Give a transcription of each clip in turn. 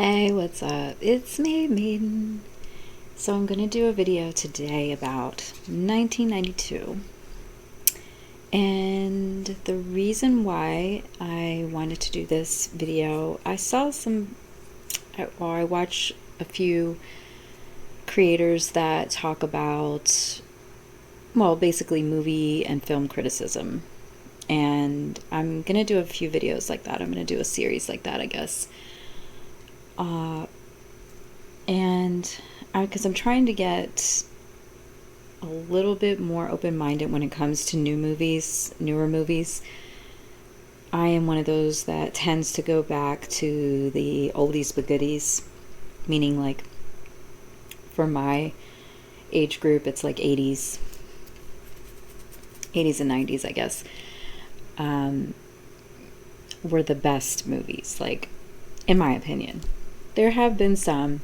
Hey, what's up? It's me, Maiden. So, I'm going to do a video today about 1992. And the reason why I wanted to do this video, I watch a few creators that talk about, well, basically movie and film criticism. And I'm going to do a few videos like that. I'm going to do a series like that, I guess. And because I'm trying to get a little bit more open-minded when it comes to newer movies. I am one of those that tends to go back to the oldies but goodies, meaning like for my age group, it's like 80s and 90s, I guess, were the best movies, like, in my opinion. There have been some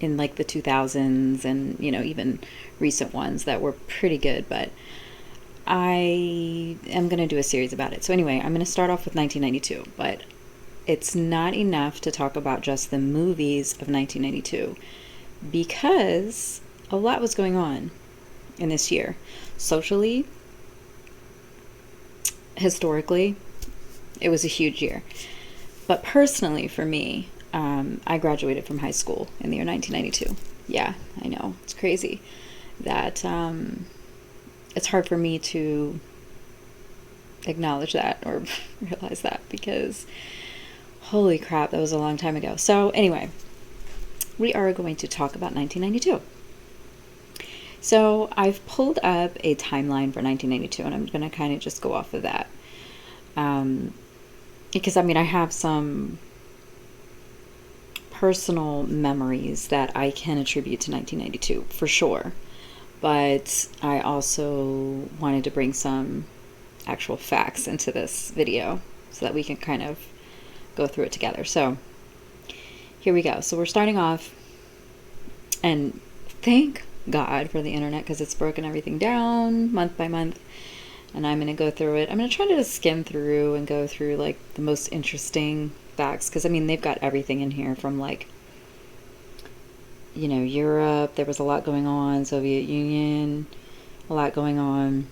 in like the 2000s and even recent ones that were pretty good, but I am going to do a series about it. So anyway, I'm going to start off with 1992, but it's not enough to talk about just the movies of 1992 because a lot was going on in this year. Socially, historically, it was a huge year. But personally, for me, I graduated from high school in the year 1992. Yeah, I know. It's crazy that it's hard for me to acknowledge that or realize that because holy crap, that was a long time ago. So anyway, we are going to talk about 1992. So I've pulled up a timeline for 1992 and I'm going to kind of just go off of that. Because I have some personal memories that I can attribute to 1992 for sure, but I also wanted to bring some actual facts into this video so that we can kind of go through it together. So here we go. So we're starting off, and thank God for the internet because it's broken everything down month by month, and I'm going to go through it. I'm going to try to skim through and go through like the most interesting facts because they've got everything in here from like Europe. There was a lot going on. Soviet Union, a lot going on.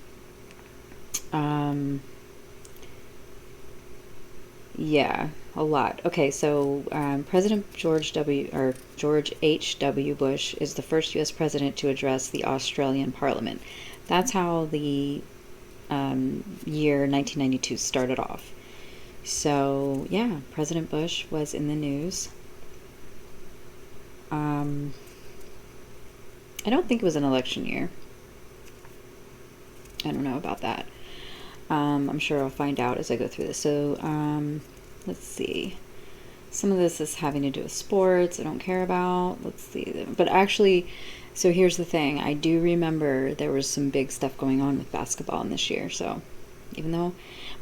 Yeah, a lot. Okay, so President George H.W. Bush is the first U.S. president to address the Australian Parliament. That's how the year 1992 started off. So yeah, President Bush was in the news. I don't think it was an election year. I don't know about that. I'm sure I'll find out as I go through this. So let's see. Some of this is having to do with sports I don't care about. Let's see. But actually, so here's the thing. I do remember there was some big stuff going on with basketball in this year. So even though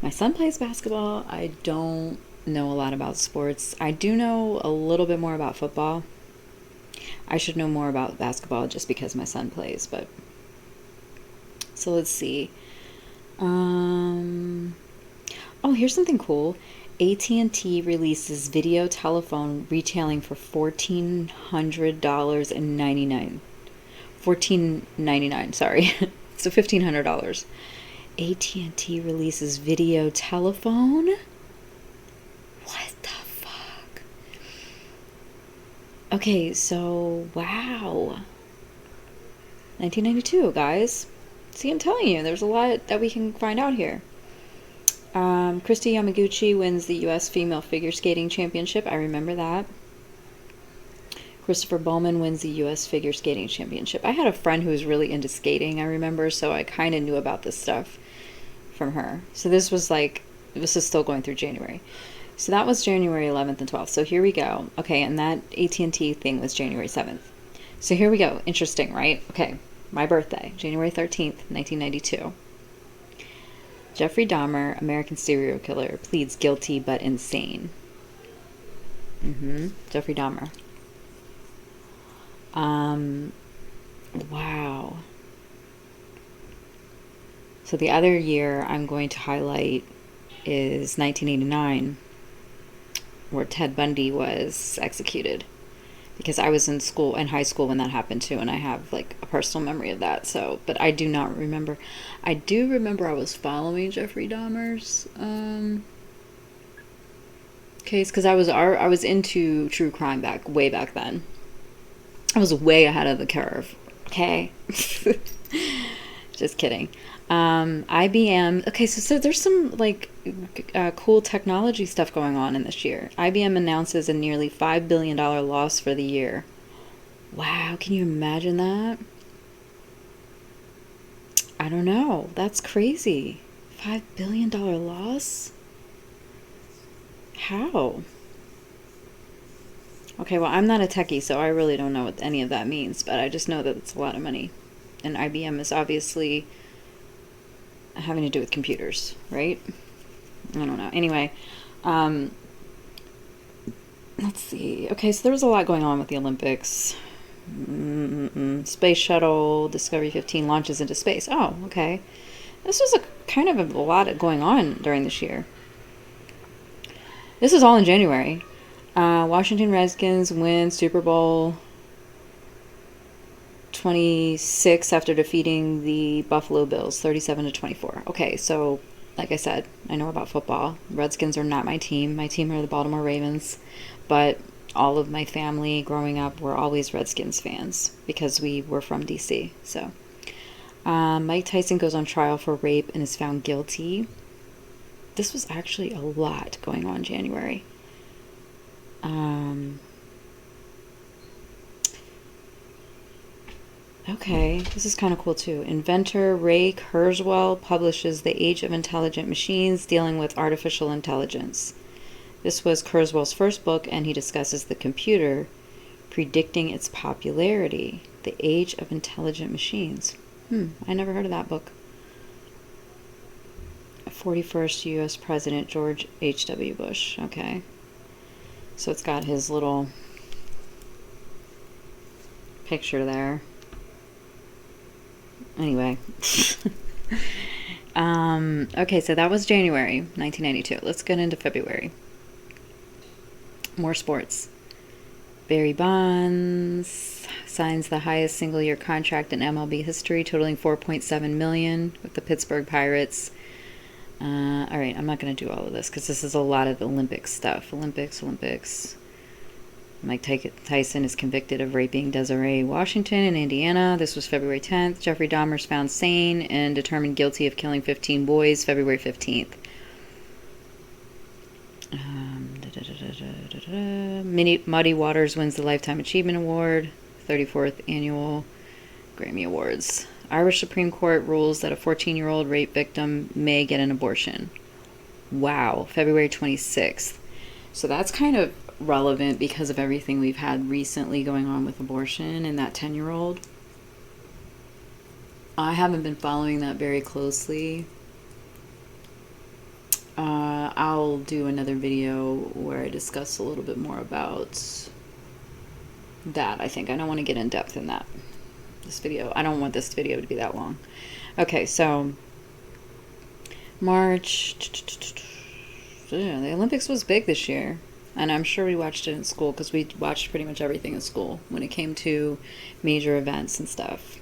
my son plays basketball, I don't know a lot about sports. I do know a little bit more about football. I should know more about basketball just because my son plays, but so let's see. Oh, here's something cool. AT&T releases video telephone retailing for $1,400.99. $14.99, sorry. So $1,500. AT&T releases video telephone? What the fuck? Okay, so wow. 1992, guys. See, I'm telling you, there's a lot that we can find out here. Christy Yamaguchi wins the U.S. Female Figure Skating Championship. I remember that. Christopher Bowman wins the U.S. Figure Skating Championship. I had a friend who was really into skating, I remember, so I kind of knew about this stuff from her. So this is still going through January. So that was January 11th and 12th. So here we go. Okay, and that AT&T thing was January 7th. So here we go. Interesting, right? Okay, my birthday, January 13th, 1992. Jeffrey Dahmer, American serial killer, pleads guilty but insane. Jeffrey Dahmer. Wow. So the other year I'm going to highlight is 1989, where Ted Bundy was executed, because I was in high school when that happened too, and I have like a personal memory of that. So, but I do not remember. I do remember I was following Jeffrey Dahmer's case, because I was into true crime way back then. I was way ahead of the curve. Okay. Just kidding. IBM. Okay, so there's some like cool technology stuff going on in this year. IBM announces a nearly $5 billion loss for the year. Wow, can you imagine that? I don't know. That's crazy. $5 billion loss? How? Okay, well, I'm not a techie, so I really don't know what any of that means, but I just know that it's a lot of money. And IBM is obviously having to do with computers, right? I don't know. Anyway, let's see. Okay, so there was a lot going on with the Olympics. Space shuttle Discovery 15 launches into space. Oh, okay. This was a kind of a lot going on during this year. This is all in January. Washington Redskins win Super Bowl 26 after defeating the Buffalo Bills 37-24. Okay, so like I said, I know about football. Redskins are not my team. My team are the Baltimore Ravens, but all of my family growing up were always Redskins fans because we were from DC. So Mike Tyson goes on trial for rape and is found guilty. This was actually a lot going on in January. Okay, this is kind of cool too. Inventor Ray Kurzweil publishes The Age of Intelligent Machines, dealing with artificial intelligence. This was Kurzweil's first book, and he discusses the computer predicting its popularity. The Age of Intelligent Machines. I never heard of that book. 41st U.S. President George H.W. Bush. Okay. So it's got his little picture there. Anyway. Okay, so that was January 1992. Let's get into February. More sports. Barry Bonds signs the highest single-year contract in MLB history, totaling $4.7 million with the Pittsburgh Pirates. All right, I'm not going to do all of this because this is a lot of Olympic stuff. Olympics. Mike Tyson is convicted of raping Desiree Washington in Indiana. This was February 10th. Jeffrey Dahmer is found sane and determined guilty of killing 15 boys, February 15th. Muddy Waters wins the Lifetime Achievement Award, 34th Annual Grammy Awards. Irish Supreme Court rules that a 14-year-old rape victim may get an abortion. Wow, February 26th. So that's kind of relevant because of everything we've had recently going on with abortion and that 10-year-old. I haven't been following that very closely. I'll do another video where I discuss a little bit more about that. I think I don't want to get in depth in that. I don't want this video to be that long. Okay, so March. Yeah, the Olympics was big this year, and I'm sure we watched it in school because we watched pretty much everything in school when it came to major events and stuff.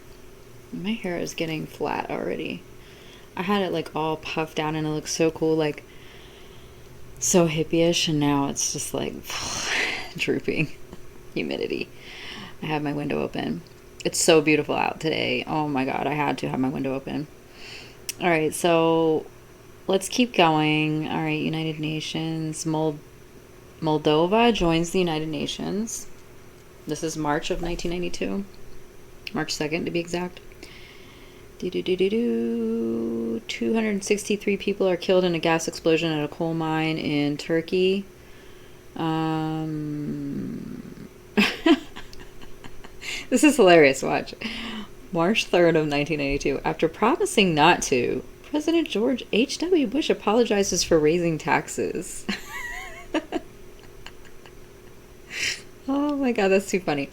My hair is getting flat already. I had it like all puffed out and it looks so cool, like so hippie-ish, and now it's just like drooping. Humidity. I have my window open. It's so beautiful out today. Oh my god, I had to have my window open. Alright, so let's keep going. Alright, United Nations. Moldova joins the United Nations. This is March of 1992. March 2nd to be exact. 263 people are killed in a gas explosion at a coal mine in Turkey. This is hilarious, watch. March 3rd of 1982. After promising not to, President George H.W. Bush apologizes for raising taxes. Oh my god, that's too funny.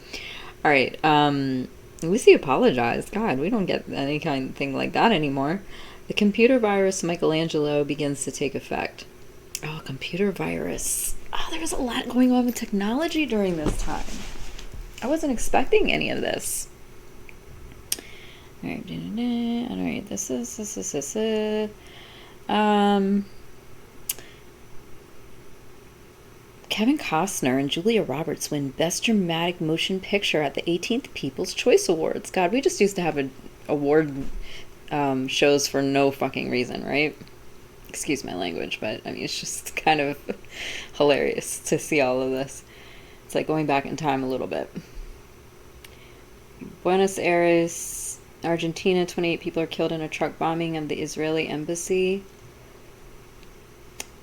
Alright, at least he apologized. God, we don't get any kind of thing like that anymore. The computer virus Michelangelo begins to take effect. Oh, computer virus. Oh, there was a lot going on with technology during this time. I wasn't expecting any of this. All right, all right. This is. Kevin Costner and Julia Roberts win Best Dramatic Motion Picture at the 18th People's Choice Awards. God, we just used to have a award shows for no fucking reason, right? Excuse my language, but I mean, it's just kind of hilarious to see all of this. It's like going back in time a little bit. Buenos Aires, Argentina, 28 people are killed in a truck bombing of the Israeli embassy.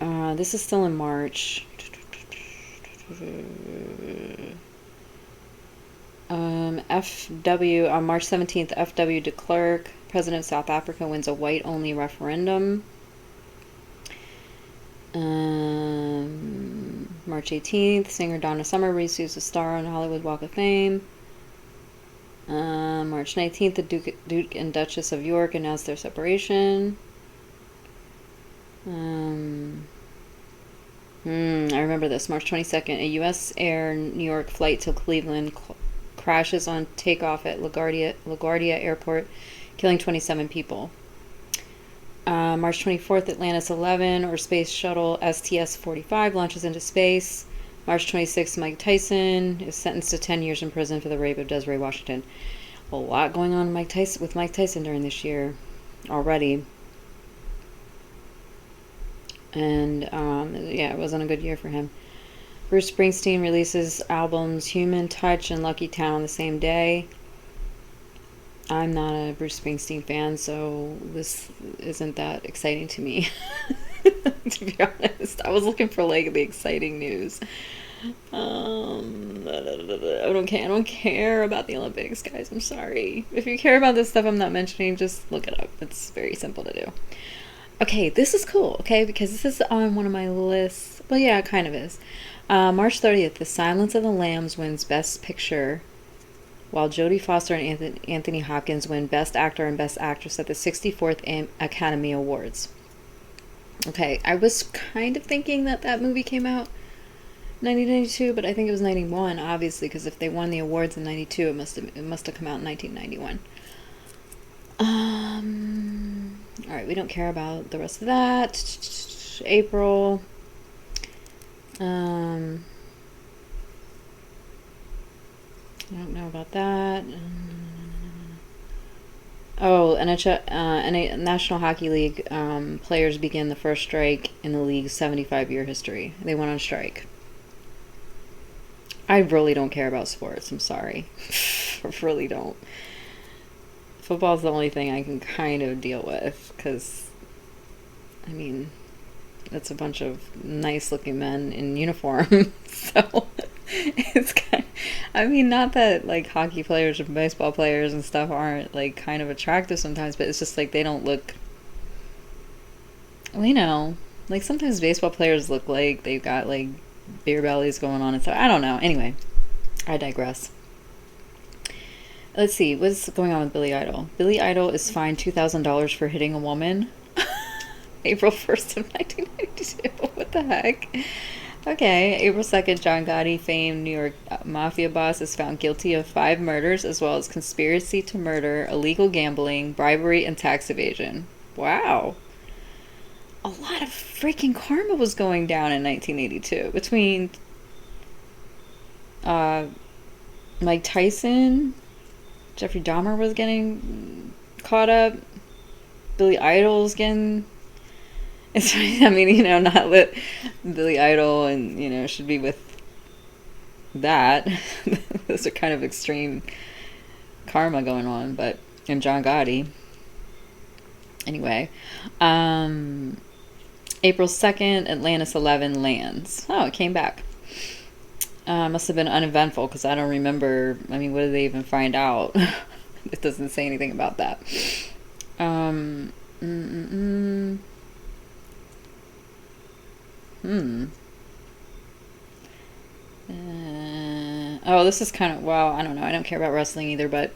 This is still in March. FW, on March 17th, FW de Klerk, President of South Africa, wins a white-only referendum. March 18th, singer Donna Summer receives a star on the Hollywood Walk of Fame. March 19th, the Duke and Duchess of York announced their separation. I remember this. March 22nd, a U.S. Air New York flight to Cleveland crashes on takeoff at LaGuardia Airport, killing 27 people. March 24th, Atlantis 11, or Space Shuttle STS-45, launches into space. March 26th, Mike Tyson is sentenced to 10 years in prison for the rape of Desiree Washington. A lot going on with Mike Tyson during this year already. And, yeah, it wasn't a good year for him. Bruce Springsteen releases albums Human Touch and Lucky Town on the same day. I'm not a Bruce Springsteen fan, so this isn't that exciting to me. To be honest, I was looking for like the exciting news. I don't care about the Olympics, guys. I'm sorry. If you care about this stuff I'm not mentioning, just look it up. It's very simple to do. Okay, this is cool, okay, because this is on one of my lists. Well, yeah, it kind of is. March 30th, The Silence of the Lambs wins Best Picture, while Jodie Foster and Anthony Hopkins win Best Actor and Best Actress at the 64th Academy Awards. Okay, I was kind of thinking that movie came out 1992, but I think it was 91, obviously, because if they won the awards in 92, it must have come out in 1991. Alright, we don't care about the rest of that. April. I don't know about that. National Hockey League players begin the first strike in the league's 75-year history. They went on strike. I really don't care about sports. I'm sorry. I really don't. Football's the only thing I can kind of deal with, because, I mean, it's a bunch of nice-looking men in uniform, so it's kind of, I mean, not that, like, hockey players or baseball players and stuff aren't, like, kind of attractive sometimes, but it's just, like, they don't look, well, you know, like, sometimes baseball players look like they've got, like, beer bellies going on and stuff. I don't know. Anyway, I digress. Let's see, what's going on with Billy Idol? Billy Idol is fined $2,000 for hitting a woman. April 1st of 1992. What the heck? Okay, April 2nd, John Gotti, famed New York mafia boss, is found guilty of 5 murders, as well as conspiracy to murder, illegal gambling, bribery, and tax evasion. Wow. A lot of freaking karma was going down in 1982 between Mike Tyson, Jeffrey Dahmer was getting caught up, Billy Idol's getting, it's, I mean, you know, not that Billy Idol and, you know, should be with that. Those are kind of extreme karma going on, but, and John Gotti. Anyway, April 2nd, Atlantis 11 lands. Oh, it came back. Must have been uneventful, because I don't remember, I mean, what did they even find out? It doesn't say anything about that. Oh, this is kind of, well, I don't know. I don't care about wrestling either, but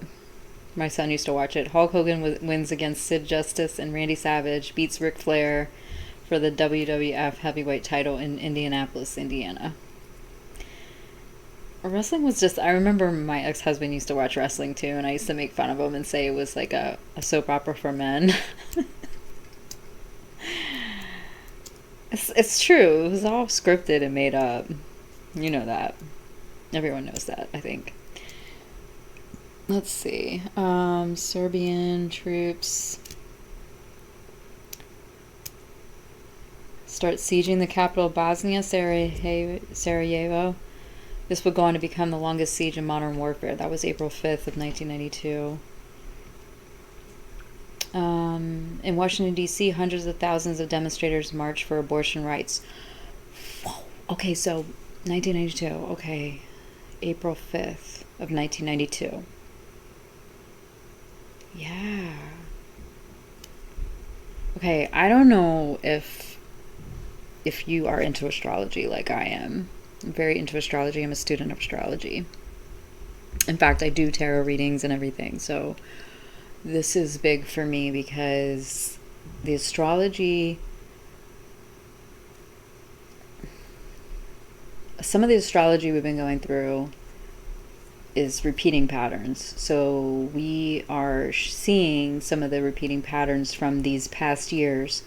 my son used to watch it. Hulk Hogan wins against Sid Justice, and Randy Savage beats Ric Flair for the WWF heavyweight title in Indianapolis, Indiana. Wrestling was just, I remember my ex-husband used to watch wrestling too, and I used to make fun of him and say it was like a soap opera for men. It's true. It was all scripted and made up. You know that. Everyone knows that, I think. Let's see. Serbian troops start sieging the capital of Bosnia, Sarajevo. This would go on to become the longest siege in modern warfare. That was April 5th of 1992. In Washington, D.C., hundreds of thousands of demonstrators marched for abortion rights. Whoa. Okay, so 1992. Okay. April 5th of 1992. Yeah. Okay, I don't know if you are into astrology like I am. I'm very into astrology. I'm a student of astrology. In fact, I do tarot readings and everything. So this is big for me because the astrology, some of the astrology we've been going through is repeating patterns. So we are seeing some of the repeating patterns from these past years,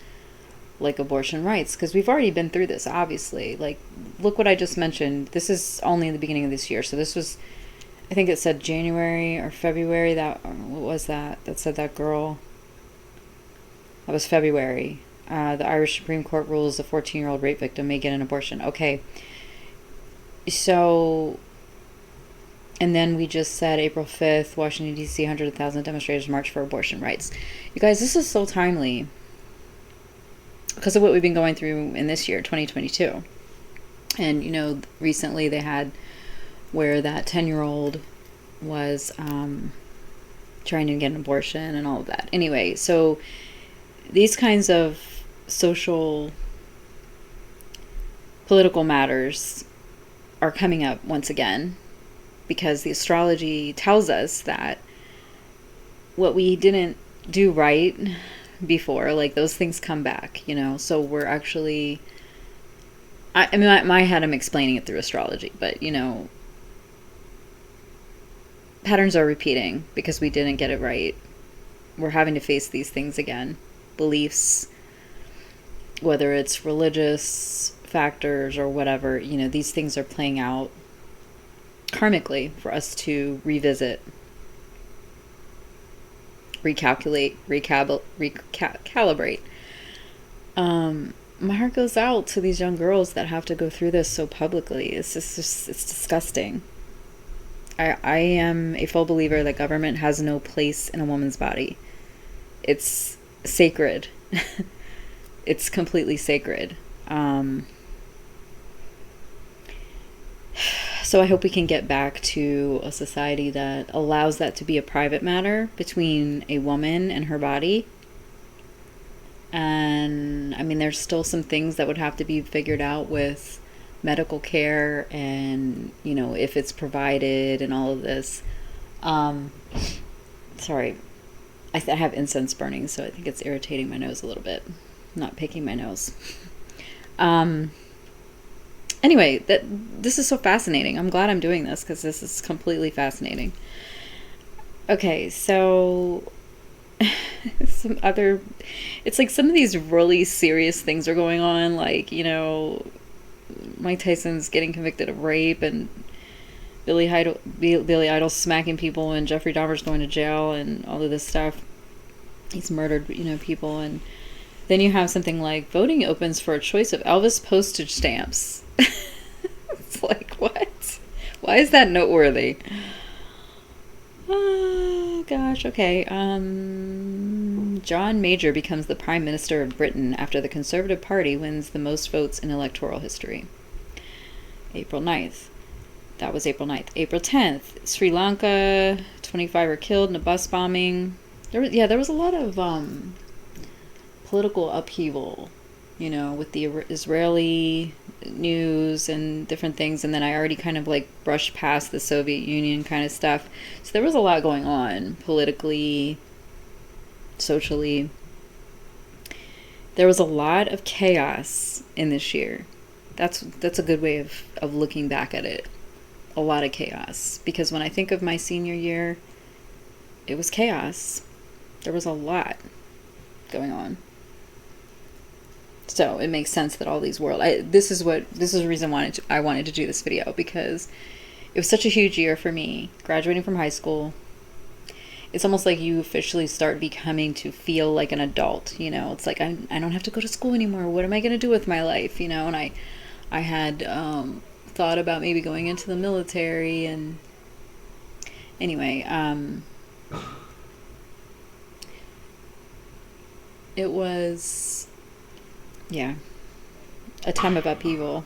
like abortion rights, because we've already been through this, obviously. Like, look what I just mentioned. This is only in the beginning of this year. So this was, I think it said January or February. What was that? That said that girl. That was February. The Irish Supreme Court rules a 14-year-old rape victim may get an abortion. Okay. So, and then we just said April 5th, Washington, D.C., 100,000 demonstrators march for abortion rights. You guys, this is so timely because of what we've been going through in this year, 2022. And, you know, recently they had where that 10-year-old was trying to get an abortion and all of that. Anyway, so these kinds of social, political matters are coming up once again because the astrology tells us that what we didn't do right before, like those things come back, you know. So we're actually, I mean, my head, I'm explaining it through astrology, but, you know, patterns are repeating because we didn't get it right. We're having to face these things again. Beliefs, whether it's religious factors or whatever, you know, these things are playing out karmically for us to revisit, recalculate, recalibrate. My heart goes out to these young girls that have to go through this so publicly. It's just it's disgusting. I am a full believer that government has no place in a woman's body. It's sacred. It's completely sacred. So I hope we can get back to a society that allows that to be a private matter between a woman and her body. And I mean, there's still some things that would have to be figured out with medical care and, you know, if it's provided and all of this. Sorry, I have incense burning, so I think it's irritating my nose a little bit. I'm not picking my nose. Anyway, this is so fascinating. I'm glad I'm doing this because this is completely fascinating. Okay, so some other, it's like some of these really serious things are going on, like, you know, Mike Tyson's getting convicted of rape and Billy Idol smacking people and Jeffrey Dahmer's going to jail and all of this stuff. He's murdered, you know, people. And then you have something like voting opens for a choice of Elvis postage stamps. It's like, what? Why is that noteworthy? Oh, gosh. Okay. John Major becomes the Prime Minister of Britain after the Conservative Party wins the most votes in electoral history. April 9th. That was April 9th. April 10th. Sri Lanka, 25 were killed in a bus bombing. There was a lot of political upheaval, you know, with the Israeli news and different things. And then I already kind of like brushed past the Soviet Union kind of stuff. So there was a lot going on politically, socially. There was a lot of chaos in this year. That's a good way of looking back at it. A lot of chaos. Because when I think of my senior year, it was chaos. There was a lot going on. So it makes sense that all these this is the reason I wanted to do this video, because it was such a huge year for me, graduating from high school. It's almost like you officially start becoming to feel like an adult, you know. It's like I don't have to go to school anymore. What am I going to do with my life, you know? And I had thought about maybe going into the military, and anyway, it was, yeah, a time of upheaval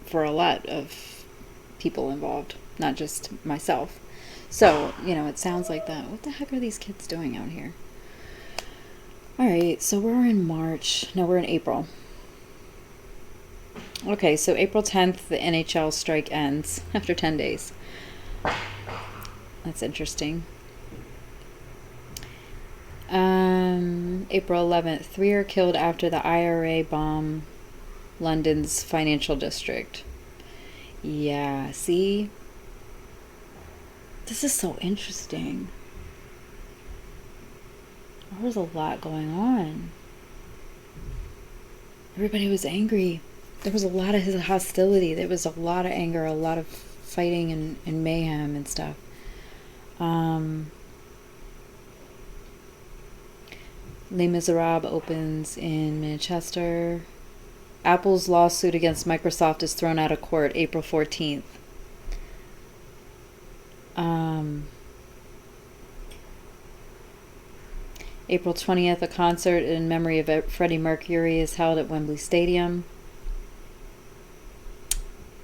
for a lot of people involved, not just myself. So, you know, it sounds like that. What the heck are these kids doing out here? All right, so we're in March. No, we're in April. Okay, so April 10th, the NHL strike ends after 10 days. That's interesting. April 11th, 3 are killed after the IRA bomb London's financial district. Yeah, see? This is so interesting. There was a lot going on. Everybody was angry. There was a lot of hostility. There was a lot of anger, a lot of fighting and mayhem and stuff. Les Miserables opens in Manchester. Apple's lawsuit against Microsoft is thrown out of court April 14th. April 20th, a concert in memory of Freddie Mercury is held at Wembley Stadium.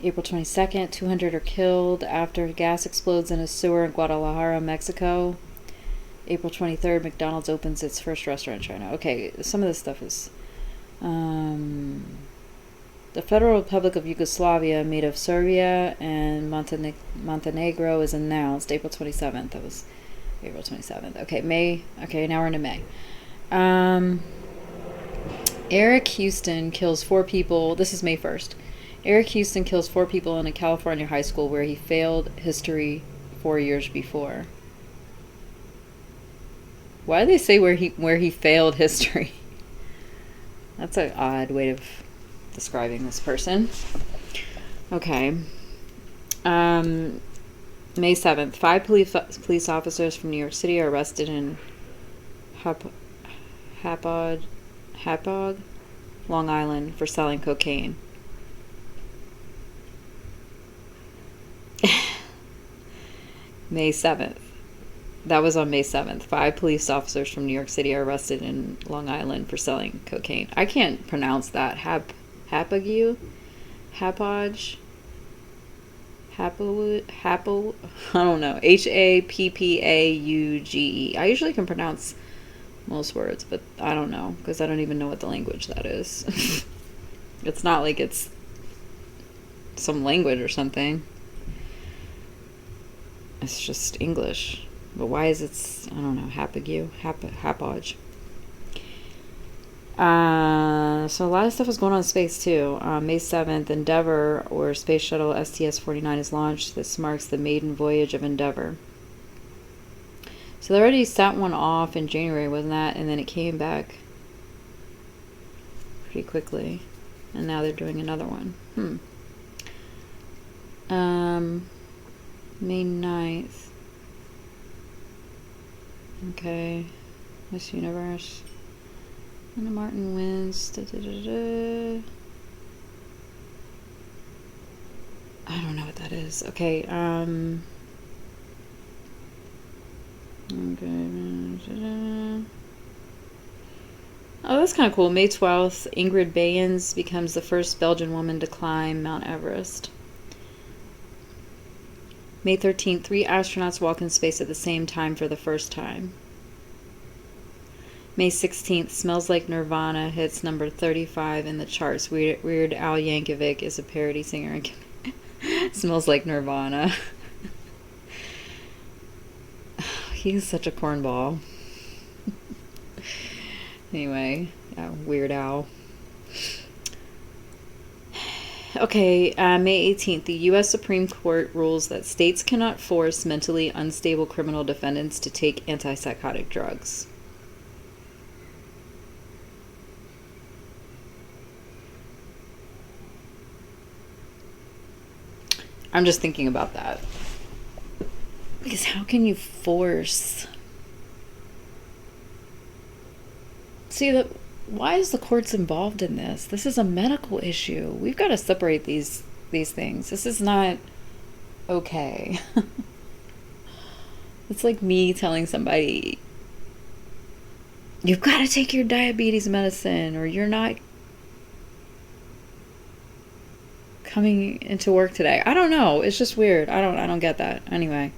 April 22nd, 200 are killed after gas explodes in a sewer in Guadalajara, Mexico. April 23rd, McDonald's opens its first restaurant in China. Okay, some of this stuff is... the Federal Republic of Yugoslavia, made of Serbia and Montenegro, is announced April 27th. That was April 27th. Okay, May. Okay, now we're into May. Eric Houston kills 4 people. This is May 1st. Eric Houston kills 4 people in a California high school where he failed history 4 years before. Why do they say where he failed history? That's an odd way of describing this person. Okay. May 7th, 5 police officers from New York City are arrested in Hauppauge, Long Island, for selling cocaine. May 7th. That was on May 7th. 5 police officers from New York City are arrested in Long Island for selling cocaine. I can't pronounce that. Hauppauge? Hauppauge? I don't know. Happauge. I usually can pronounce most words, but I don't know, because I don't even know what the language that is. It's not like it's some language or something. It's just English. But why is it, I don't know, Hauppauge. So a lot of stuff was going on in space too. May 7th, Endeavour, or Space Shuttle STS-49, is launched. This marks the maiden voyage of Endeavour. So they already sent one off in January, wasn't that? And then it came back pretty quickly. And now they're doing another one. May 9th. Okay. Miss Universe. Anna Martin wins. I don't know what that is. Okay. Oh, that's kind of cool. May 12th, Ingrid Bayens becomes the first Belgian woman to climb Mount Everest. May 13th, 3 astronauts walk in space at the same time for the first time. May 16th, Smells Like Nirvana hits number 35 in the charts. Weird Al Yankovic is a parody singer. Smells Like Nirvana. He's such a cornball. Anyway, Weird Al. Okay, May 18th, the U.S. Supreme Court rules that states cannot force mentally unstable criminal defendants to take antipsychotic drugs. I'm just thinking about that. Because how can you force... See, why is the courts involved in this? This is a medical issue. We've got to separate these things. This is not okay. It's like me telling somebody, you've got to take your diabetes medicine or you're not coming into work today. I don't know. It's just weird. I don't get that. Anyway.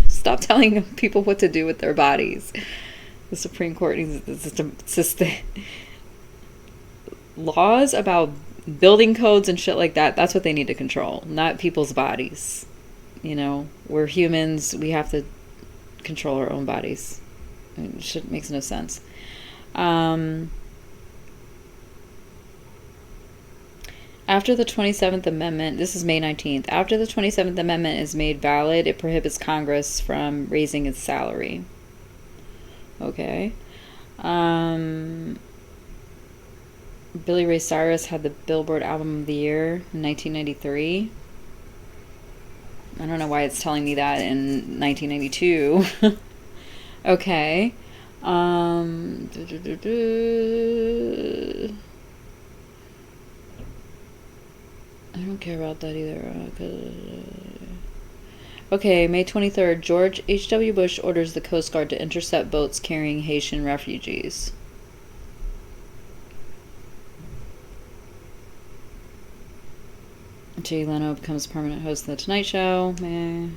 Stop telling people what to do with their bodies. The Supreme Court needs laws about building codes and shit like that. That's what they need to control, not people's bodies. You know, we're humans. We have to control our own bodies. It makes no sense. After the 27th Amendment, this is May 19th, after the 27th Amendment is made valid, it prohibits Congress from raising its salary. Okay. Billy Ray Cyrus had the Billboard Album of the Year in 1993. I don't know why it's telling me that in 1992. Okay. I don't care about that either. Okay, May 23rd, George H.W. Bush orders the Coast Guard to intercept boats carrying Haitian refugees. Jay Leno becomes permanent host of The Tonight Show. Meh.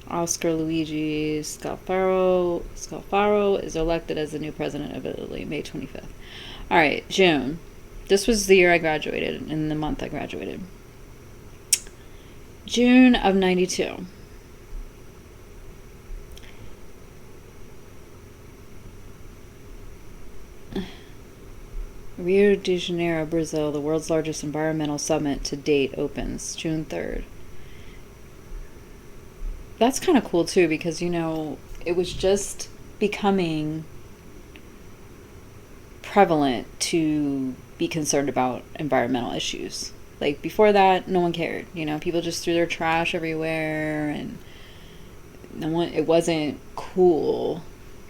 Oscar Luigi Scalfaro is elected as the new president of Italy, May 25th. Alright, June. This was the year I graduated, in the month I graduated. June of 92. Rio de Janeiro, Brazil, the world's largest environmental summit to date opens June 3rd. That's kind of cool too because, you know, it was just becoming prevalent to be concerned about environmental issues. Like before that, no one cared. You know, people just threw their trash everywhere and it wasn't cool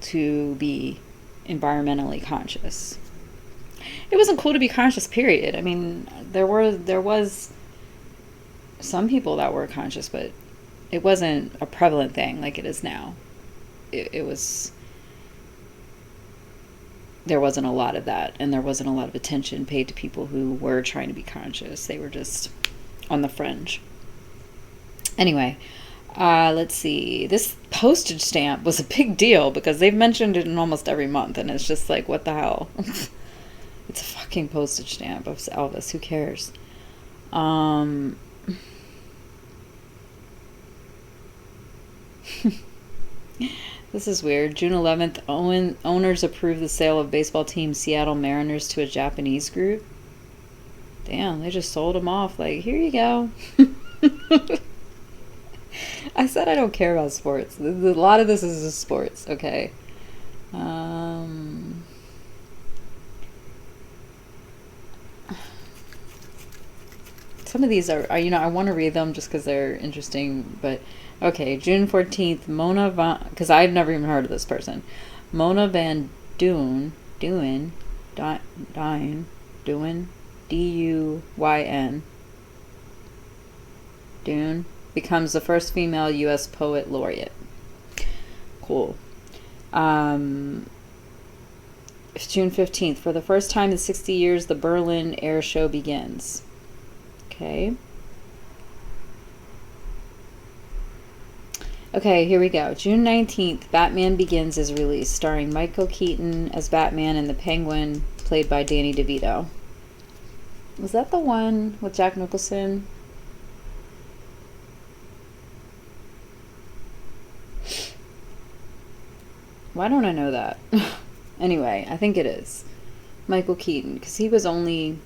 to be environmentally conscious. It wasn't cool to be conscious, period. I mean, there was some people that were conscious, but it wasn't a prevalent thing like it is now. There wasn't a lot of that, and there wasn't a lot of attention paid to people who were trying to be conscious. They were just on the fringe. Anyway, let's see. This postage stamp was a big deal because they've mentioned it in almost every month, and it's just like, what the hell? It's a fucking postage stamp of Elvis. Who cares? This is weird. June 11th, owners approve the sale of baseball team Seattle Mariners to a Japanese group. Damn, they just sold them off. Like, here you go. I said I don't care about sports. A lot of this is just sports, okay? Some of these are, you know, I want to read them just because they're interesting, but okay, June 14th, because I'd never even heard of this person. Mona Van Duyn, D-U-Y-N, Dune, becomes the first female U.S. poet laureate. Cool. June 15th, for the first time in 60 years, the Berlin Air Show begins. Okay. Okay, here we go. June 19th, Batman Begins is released, starring Michael Keaton as Batman and the Penguin, played by Danny DeVito. Was that the one with Jack Nicholson? Why don't I know that? Anyway, I think it is Michael Keaton, because he was only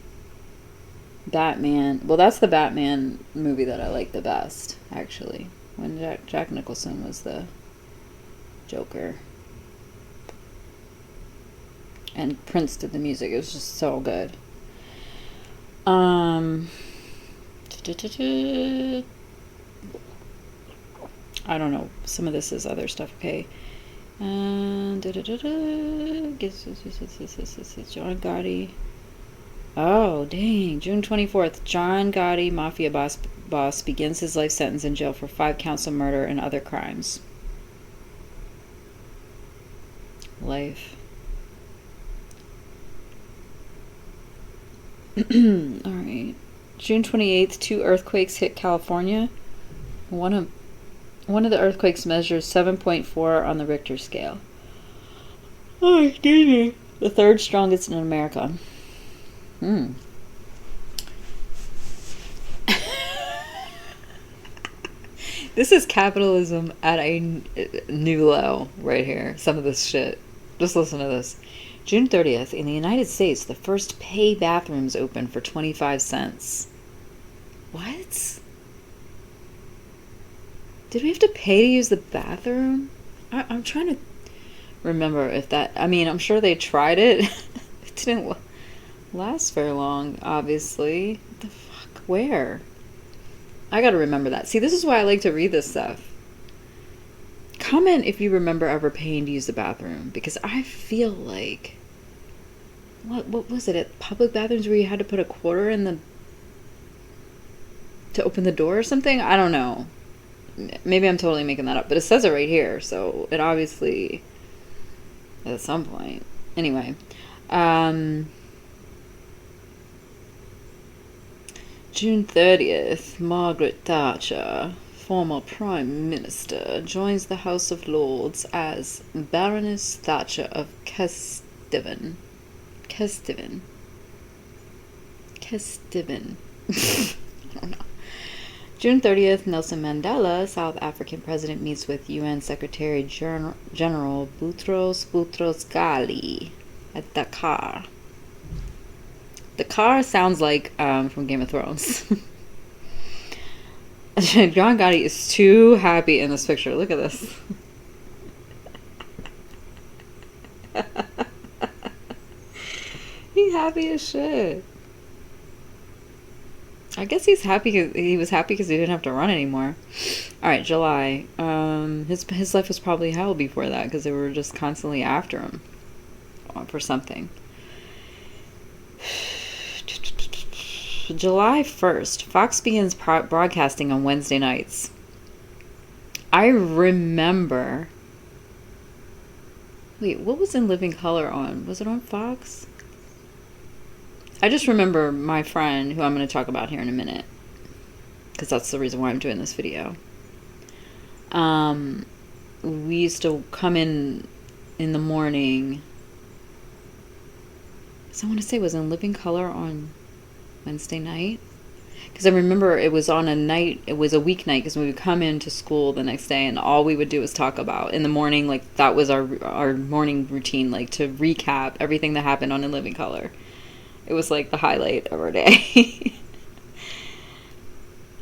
Batman. Well, that's the Batman movie that I like the best, actually. When Jack Nicholson was the Joker. And Prince did the music. It was just so good. I don't know. Some of this is other stuff. Okay. John Gotti. Oh, dang. June 24th. John Gotti, mafia boss, begins his life sentence in jail for 5 counts of murder and other crimes. Life. Alright. June 28th, 2 earthquakes hit California. One of the earthquakes measures 7.4 on the Richter scale. Oh, excuse me. The 3rd strongest in America. This is capitalism at a new low right here. Some of this shit. Just listen to this. June 30th, in the United States, the first pay bathrooms open for 25 cents. What? Did we have to pay to use the bathroom? I'm trying to remember if that... I mean, I'm sure they tried it. It didn't last very long, obviously. What the fuck? Where? I gotta remember that. See, this is why I like to read this stuff. Comment if you remember ever paying to use the bathroom, because I feel like... What was it, at public bathrooms where you had to put a quarter in the... to open the door or something? I don't know. Maybe I'm totally making that up, but it says it right here, so it obviously... at some point. Anyway. June 30th, Margaret Thatcher, former Prime Minister, joins the House of Lords as Baroness Thatcher of Kesteven. I don't know. June 30th, Nelson Mandela, South African president, meets with UN Secretary General Boutros Ghali at Dakar. Dakar sounds like from Game of Thrones. John Gotti is too happy in this picture. Look at this. He's happy as shit. I guess he's happy. He was happy because he didn't have to run anymore. All right, July. His life was probably hell before that because they were just constantly after him for something. July 1st, Fox begins broadcasting on Wednesday nights. I remember... Wait, what was In Living Color on? Was it on Fox? I just remember my friend, who I'm going to talk about here in a minute, because that's the reason why I'm doing this video. We used to come in the morning. So I want to say, was In Living Color on Wednesday night? Because I remember it was on a night, it was a weeknight, because we would come into school the next day and all we would do was talk about in the morning, like that was our morning routine, like to recap everything that happened on In Living Color. It was like the highlight of our day.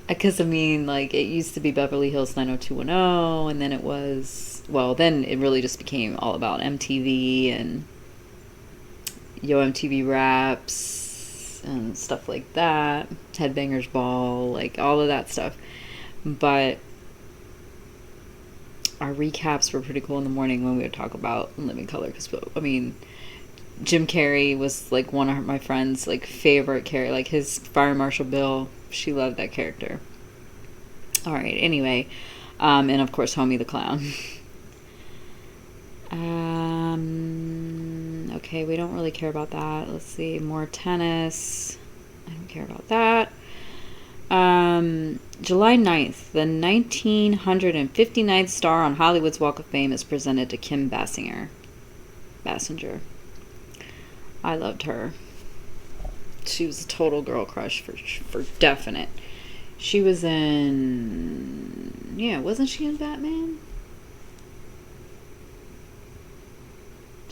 Because I mean, like, it used to be Beverly Hills 90210, and then it was, well, then it really just became all about MTV and Yo MTV Raps and stuff like that. Headbangers Ball, like all of that stuff. But our recaps were pretty cool in the morning when we would talk about In Living Color. Because, I mean, Jim Carrey was like one of my friend's like favorite character, like his Fire Marshal Bill. She loved that character. All right. Anyway, and of course, Homie the Clown. Okay, we don't really care about that. Let's see, more tennis. I don't care about that. July 9th, the 1959th star on Hollywood's Walk of Fame is presented to Kim Basinger. I loved her. She was a total girl crush for definite. She was in... Yeah, wasn't she in Batman?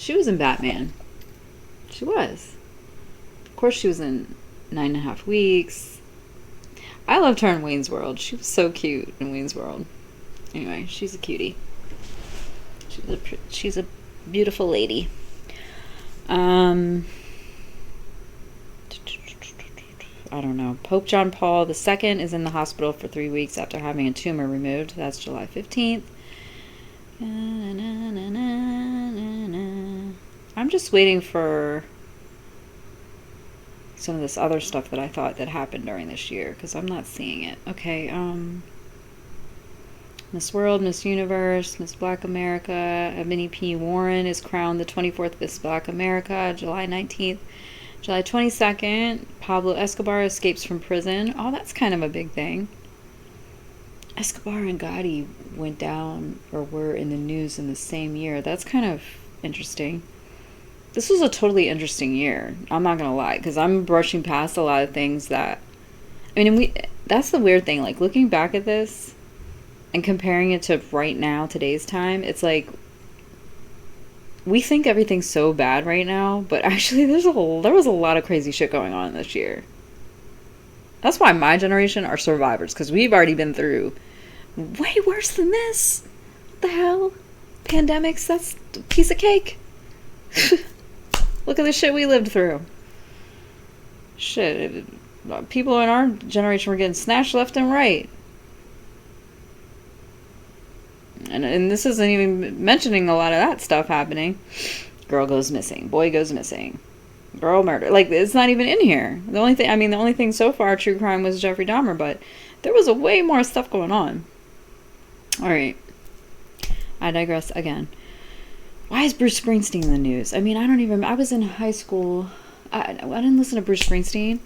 She was in Batman. She was. Of course, she was in 9.5 Weeks. I loved her in Wayne's World. She was so cute in Wayne's World. Anyway, she's a cutie. She's a beautiful lady. I don't know. Pope John Paul II is in the hospital for 3 weeks after having a tumor removed. That's July 15th. I'm just waiting for some of this other stuff that I thought that happened during this year, because I'm not seeing it. Okay, Miss World, Miss Universe, Miss Black America, Ebony P. Warren is crowned the 24th Miss Black America, July 19th. July 22nd, Pablo Escobar escapes from prison. Oh, that's kind of a big thing. Escobar and Gotti went down, or were in the news in the same year. That's kind of interesting. This was a totally interesting year. I'm not gonna lie, because I'm brushing past a lot of things that, I mean, that's the weird thing. Like, looking back at this and comparing it to right now, today's time, it's like, we think everything's so bad right now, but actually there was a lot of crazy shit going on this year. That's why my generation are survivors, because we've already been through way worse than this. What the hell? Pandemics, that's a piece of cake. Look at the shit we lived through. Shit. People in our generation were getting snatched left and right. And this isn't even mentioning a lot of that stuff happening. Girl goes missing. Boy goes missing. Girl murder. Like, it's not even in here. The only thing so far, true crime, was Jeffrey Dahmer, but there was a way more stuff going on. Alright. I digress again. Why is Bruce Springsteen in the news? I mean, I was in high school. I didn't listen to Bruce Springsteen.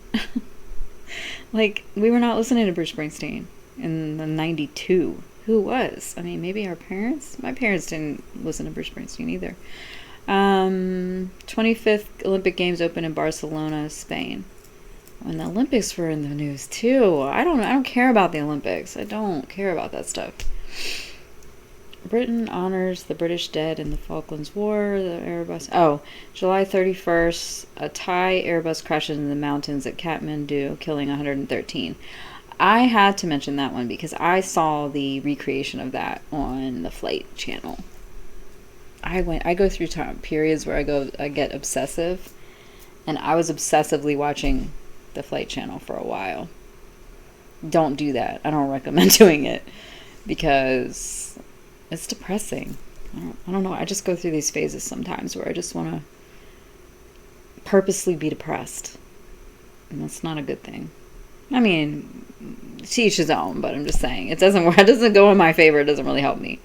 Like, we were not listening to Bruce Springsteen in the 92. Who was? I mean, maybe our parents? My parents didn't listen to Bruce Springsteen either. 25th Olympic Games open in Barcelona, Spain. When the Olympics were in the news too. I don't care about the Olympics. I don't care about that stuff. Britain honors the British dead in the Falklands War. The Airbus. Oh, July 31st, a Thai Airbus crashes in the mountains at Kathmandu, killing 113. I had to mention that one because I saw the recreation of that on the Flight channel. I go through periods where I get obsessive, and I was obsessively watching the Flight channel for a while. Don't do that. I don't recommend doing it because it's depressing. I don't know. I just go through these phases sometimes where I just want to purposely be depressed, and that's not a good thing. I mean, to each his own, but I'm just saying it doesn't go in my favor. It doesn't really help me.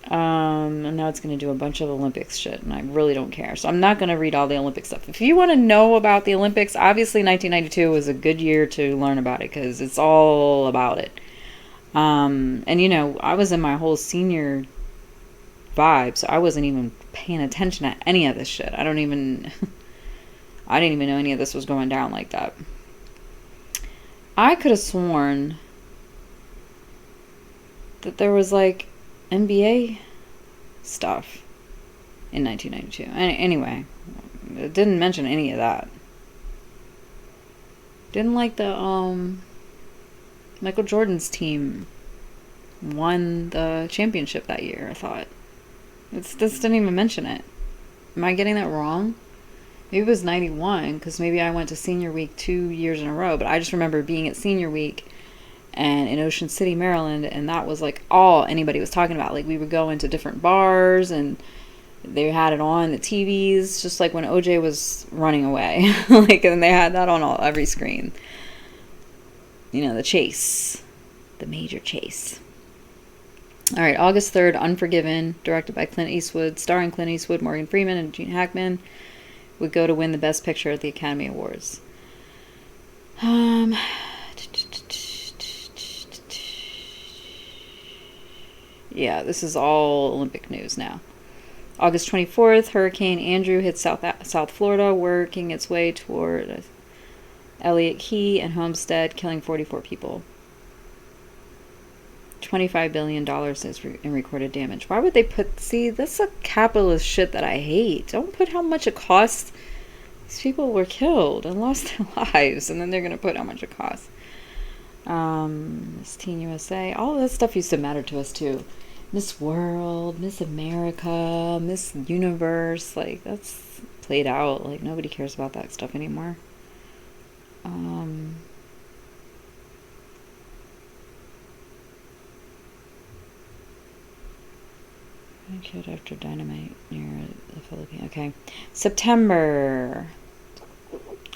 And now it's going to do a bunch of Olympics shit, and I really don't care. So I'm not going to read all the Olympic stuff. If you want to know about the Olympics, obviously 1992 was a good year to learn about it because it's all about it. And I was in my whole senior vibe, so I wasn't even paying attention to any of this shit. I didn't even know any of this was going down like that. I could have sworn that there was like NBA stuff in 1992. Anyway, it didn't mention any of that. Didn't like the Michael Jordan's team won the championship that year, I thought. This didn't even mention it. Am I getting that wrong? Maybe it was 91, because maybe I went to senior week 2 years in a row, but I just remember being at senior week and in Ocean City, Maryland, and that was like all anybody was talking about. Like, we would go into different bars and they had it on the TVs, just like when OJ was running away. Like, and they had that on every screen. The chase. The major chase. Alright, August 3rd, Unforgiven, directed by Clint Eastwood, starring Clint Eastwood, Morgan Freeman, and Gene Hackman, would go to win the Best Picture at the Academy Awards. Yeah, this is all Olympic news now. August 24th, Hurricane Andrew hits South Florida, working its way toward Elliott Key and Homestead, killing 44 people. $25 billion in recorded damage. Why would they put, see, that's a capitalist shit that I hate. Don't put how much it costs. These people were killed and lost their lives, and then they're going to put how much it costs. Miss Teen USA, all of that stuff used to matter to us too. Miss World, Miss America, Miss Universe, like, that's played out. Like, nobody cares about that stuff anymore. Killed after dynamite near the Philippines. Okay. September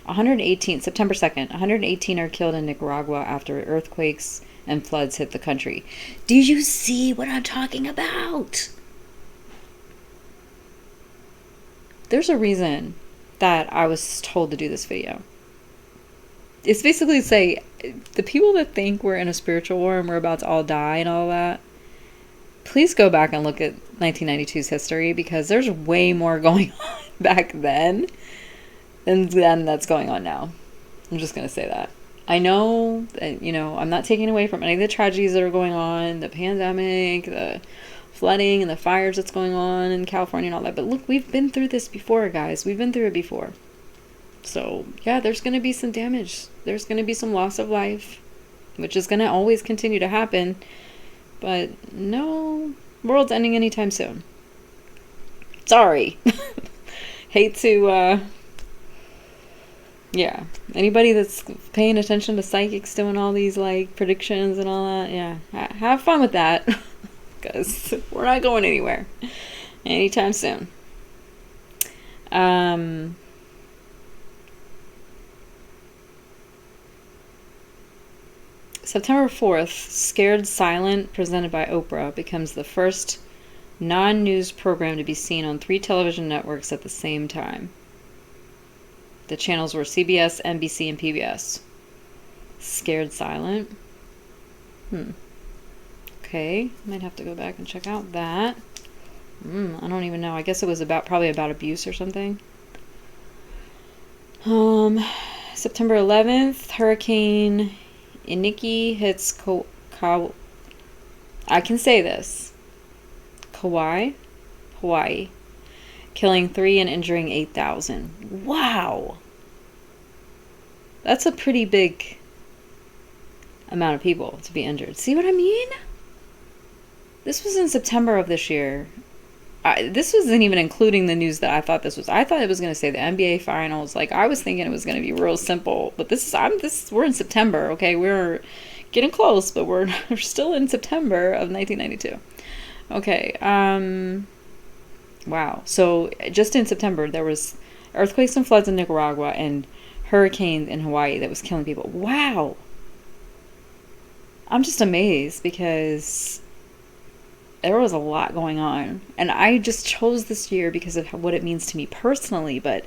2nd, 118 are killed in Nicaragua after earthquakes and floods hit the country. Do you see what I'm talking about? There's a reason that I was told to do this video. It's basically to say, the people that think we're in a spiritual war and we're about to all die and all that, please go back and look at 1992's history, because there's way more going on back then than that's going on now. I'm just going to say that. I know that, you know, I'm not taking away from any of the tragedies that are going on, the pandemic, the flooding and the fires that's going on in California and all that. But look, we've been through this before, guys. We've been through it before. So, yeah, there's going to be some damage. There's going to be some loss of life, which is going to always continue to happen. But no world's ending anytime soon. Sorry. Hate to, yeah. Anybody that's paying attention to psychics doing all these, like, predictions and all that, yeah. Have fun with that. Because we're not going anywhere anytime soon. September 4th, Scared Silent, presented by Oprah, becomes the first non-news program to be seen on 3 television networks at the same time. The channels were CBS, NBC, and PBS. Scared Silent? Okay, might have to go back and check out that. I don't even know. I guess it was probably about abuse or something. September 11th, Hurricane Iniki hits I can say this. Kauai, Hawaii, killing 3 and injuring 8,000. Wow! That's a pretty big amount of people to be injured. See what I mean? This was in September of this year. This wasn't even including the news that I thought this was. I thought it was going to say the NBA finals. Like, I was thinking it was going to be real simple. But we're in September, okay? We're getting close, but we're still in September of 1992. Okay. Wow. So just in September, there was earthquakes and floods in Nicaragua and hurricanes in Hawaii that was killing people. Wow. I'm just amazed because there was a lot going on, and I just chose this year because of what it means to me personally, but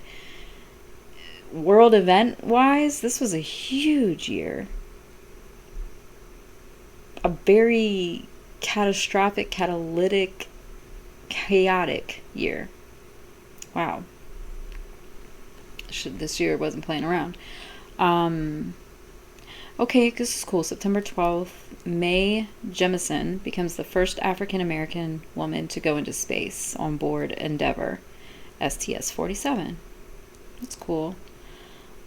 world event wise, this was a huge year. A very catastrophic, catalytic, chaotic year. Wow. This year wasn't playing around. Okay, this is cool. September 12th, Mae Jemison becomes the first African-American woman to go into space on board Endeavour STS-47. That's cool.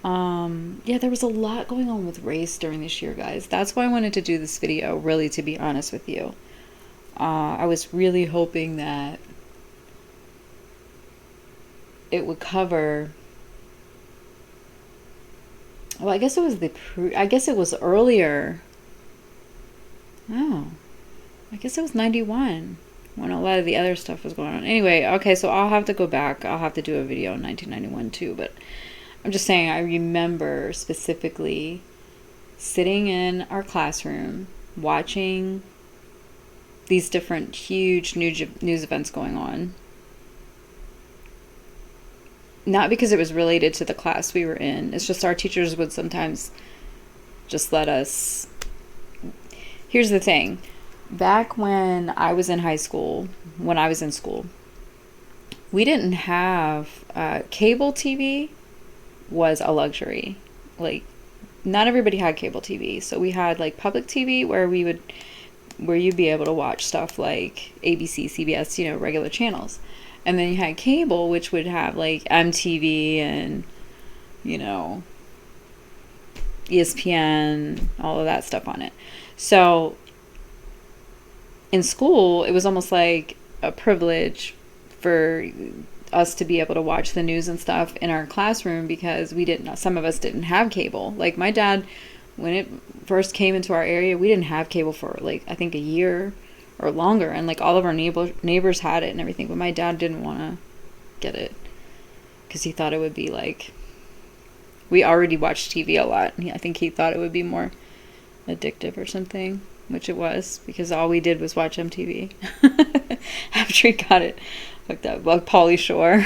Yeah, there was a lot going on with race during this year, guys. That's why I wanted to do this video, really, to be honest with you. I was really hoping that it would cover... Well, I guess it was earlier. Oh, I guess it was 91 when a lot of the other stuff was going on. Anyway, okay, so I'll have to go back. I'll have to do a video in 1991 too, but I'm just saying I remember specifically sitting in our classroom watching these different huge news events going on. Not because it was related to the class we were in. It's just our teachers would sometimes just let us... Here's the thing. Back when I was in high school, when I was in school, we didn't have... cable TV was a luxury. Like, not everybody had cable TV. So we had, like, public TV where we would where you'd be able to watch stuff like ABC, CBS, regular channels. And then you had cable, which would have like MTV and, ESPN, all of that stuff on it. So in school, it was almost like a privilege for us to be able to watch the news and stuff in our classroom, because some of us didn't have cable. Like my dad, when it first came into our area, we didn't have cable for like, I think a year or longer. And like all of our neighbors had it and everything, but my dad didn't want to get it because he thought it would be like, we already watched TV a lot. I think he thought it would be more addictive or something, which it was, because all we did was watch MTV after he got it hooked up. Like Pauly Shore.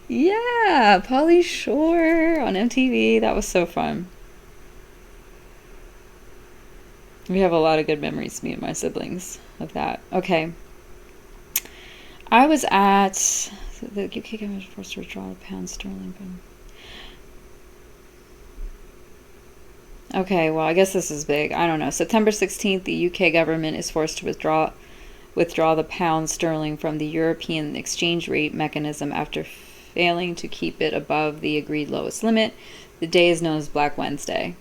Yeah, Pauly Shore on MTV. That was so fun. We have a lot of good memories, me and my siblings, of that. Okay. I was at the UK government was forced to withdraw the pound sterling. Okay, well, I guess this is big. I don't know. September 16th, the UK government is forced to withdraw the pound sterling from the European exchange rate mechanism after failing to keep it above the agreed lowest limit. The day is known as Black Wednesday.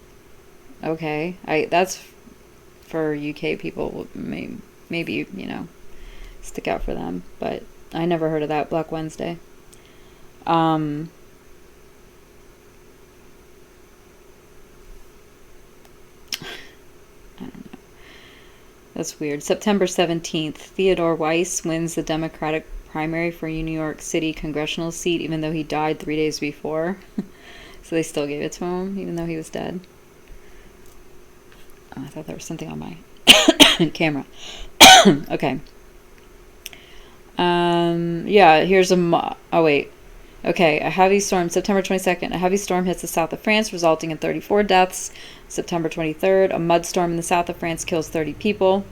Okay, that's for UK people. Maybe stick out for them, but I never heard of that, Black Wednesday. I don't know. That's weird. September 17th, Theodore Weiss wins the Democratic primary for New York City congressional seat, even though he died 3 days before. So they still gave it to him, even though he was dead. Oh, I thought there was something on my camera. Okay. Yeah, here's oh, wait. Okay, a heavy storm, September 22nd, a heavy storm hits the south of France, resulting in 34 deaths. September 23rd, a mudstorm in the south of France kills 30 people.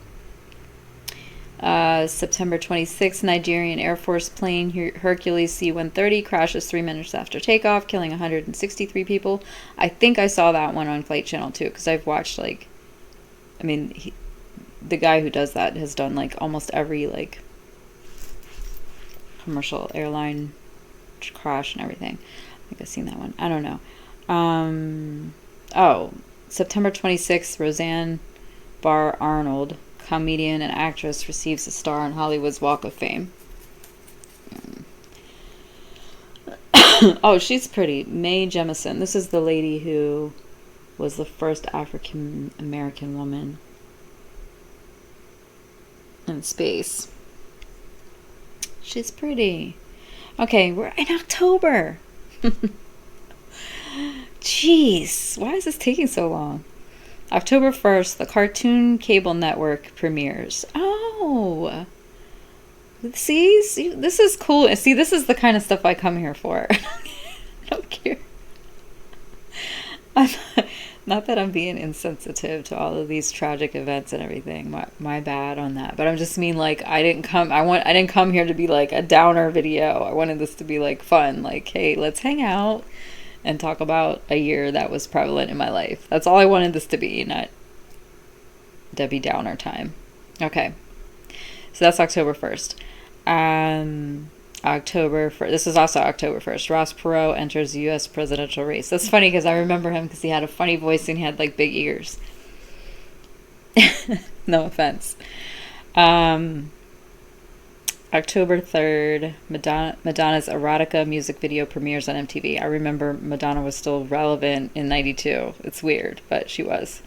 September 26th, Nigerian Air Force plane Hercules C-130 crashes 3 minutes after takeoff, killing 163 people. I think I saw that one on Flight Channel too, because I've watched the guy who does that has done like almost every commercial airline crash and everything. I think I've seen that one. I don't know. September 26th, Roseanne Barr Arnold, comedian and actress, receives a star on Hollywood's Walk of Fame. Oh, she's pretty. Mae Jemison. This is the lady who was the first African American woman in space. She's pretty. Okay, we're in October. Jeez, why is this taking so long? October 1st, the Cartoon Cable Network premieres. Oh. See, this is cool. See, this is the kind of stuff I come here for. I don't care. Not that I'm being insensitive to all of these tragic events and everything. My bad on that. But I'm just mean I didn't come here to be like a downer video. I wanted this to be like fun. Like, hey, let's hang out and talk about a year that was prevalent in my life. That's all I wanted this to be, not Debbie Downer time. Okay. So that's October 1st. This is also October 1st. Ross Perot enters the U.S. presidential race. That's funny because I remember him because he had a funny voice and he had big ears. No offense. October 3rd, Madonna's Erotica music video premieres on MTV. I remember Madonna was still relevant in 92. It's weird, but she was.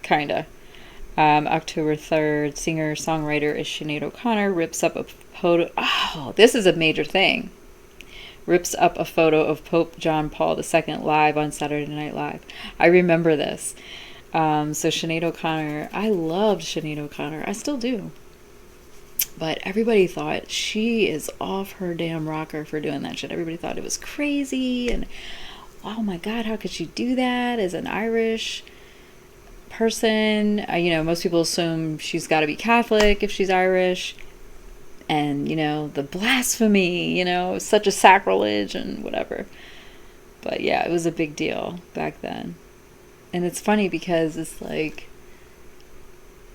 Kinda. October 3rd, singer-songwriter Sinead O'Connor rips up a photo. Oh, this is a major thing. Rips up a photo of Pope John Paul II live on Saturday Night Live. I remember this. So Sinead O'Connor, I loved Sinead O'Connor. I still do. But everybody thought she is off her damn rocker for doing that shit. Everybody thought it was crazy. And, oh my God, how could she do that as an Irish person? Most people assume she's got to be Catholic if she's Irish. And, the blasphemy, such a sacrilege and whatever. But yeah, it was a big deal back then. And it's funny because it's like,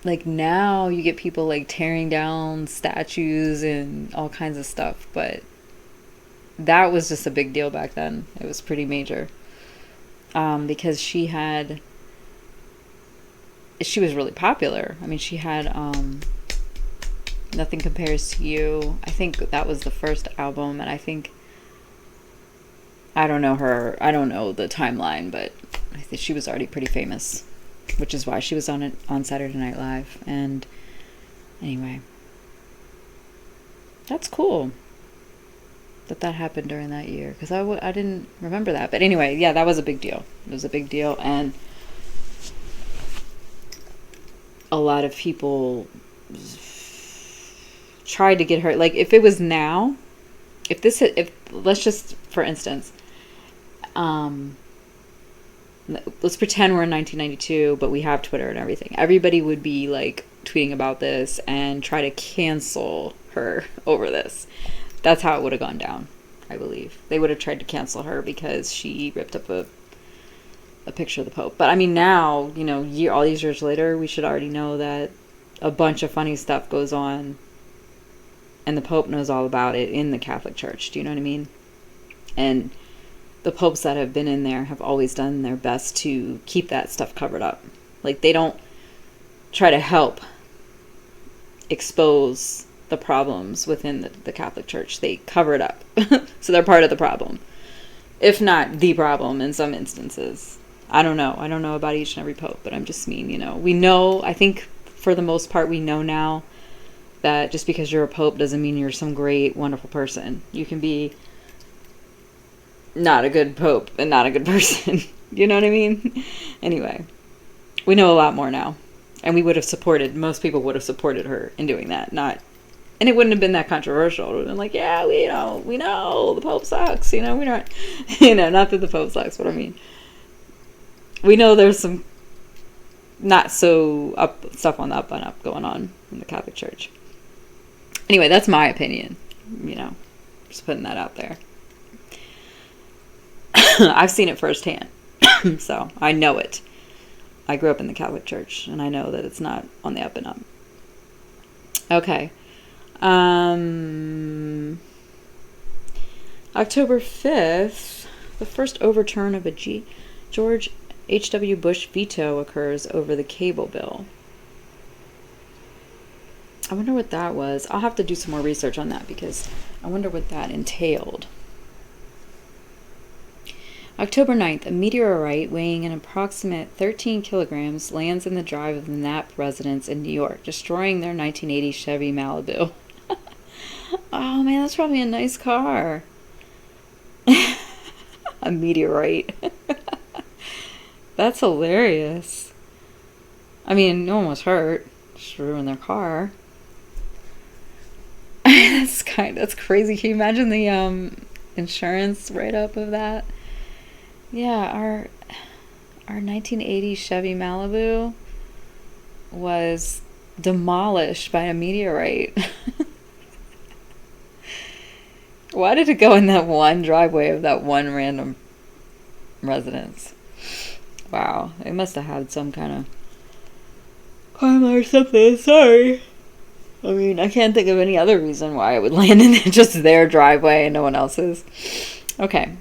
like now you get people like tearing down statues and all kinds of stuff, but that was just a big deal back then. It was pretty major. Because she was really popular. I mean, she had Nothing Compares to You. I think that was the first album, and I don't know the timeline, but I think she was already pretty famous, which is why she was on Saturday Night Live. And anyway, that's cool that happened during that year, because I didn't remember that. But anyway, yeah, that was a big deal. It was a big deal, and a lot of people tried to get her. Like, if it was now, if let's just, for instance, let's pretend we're in 1992, but we have Twitter and everything. Everybody would be like tweeting about this and try to cancel her over this. That's how it would have gone down, I believe. They would have tried to cancel her because she ripped up a picture of the Pope. But I mean, now, all these years later, we should already know that a bunch of funny stuff goes on, and the Pope knows all about it in the Catholic Church. Do you know what I mean? And the popes that have been in there have always done their best to keep that stuff covered up. Like, they don't try to help expose the problems within the Catholic Church. They cover it up. So they're part of the problem, if not the problem in some instances. I don't know about each and every pope, but I'm just we know, I think for the most part, we know now that just because you're a pope doesn't mean you're some great, wonderful person. You can be not a good pope and not a good person. You know what I mean? Anyway, we know a lot more now. And most people would have supported her in doing that. And it wouldn't have been that controversial. It would have been like, yeah, we know the Pope sucks. We're not, not that the Pope sucks, but I mean, we know there's some not so stuff on the up and up going on in the Catholic Church. Anyway, that's my opinion. Just putting that out there. I've seen it firsthand. So I know it. I grew up in the Catholic Church, and I know that it's not on the up and up. Okay. October 5th, the first overturn of a George H.W. Bush veto occurs over the cable bill. I wonder what that was. I'll have to do some more research on that, because I wonder what that entailed. October 9th, a meteorite weighing an approximate 13 kilograms lands in the drive of the Knapp residence in New York, destroying their 1980 Chevy Malibu. Oh man, that's probably a nice car. A meteorite. That's hilarious. I mean, no one was hurt. Just ruined their car. That's crazy. Can you imagine the insurance write-up of that? Yeah, our 1980 Chevy Malibu was demolished by a meteorite. Why did it go in that one driveway of that one random residence? Wow, it must have had some kind of karma or something. Sorry. I mean, I can't think of any other reason why it would land in just their driveway and no one else's. Okay.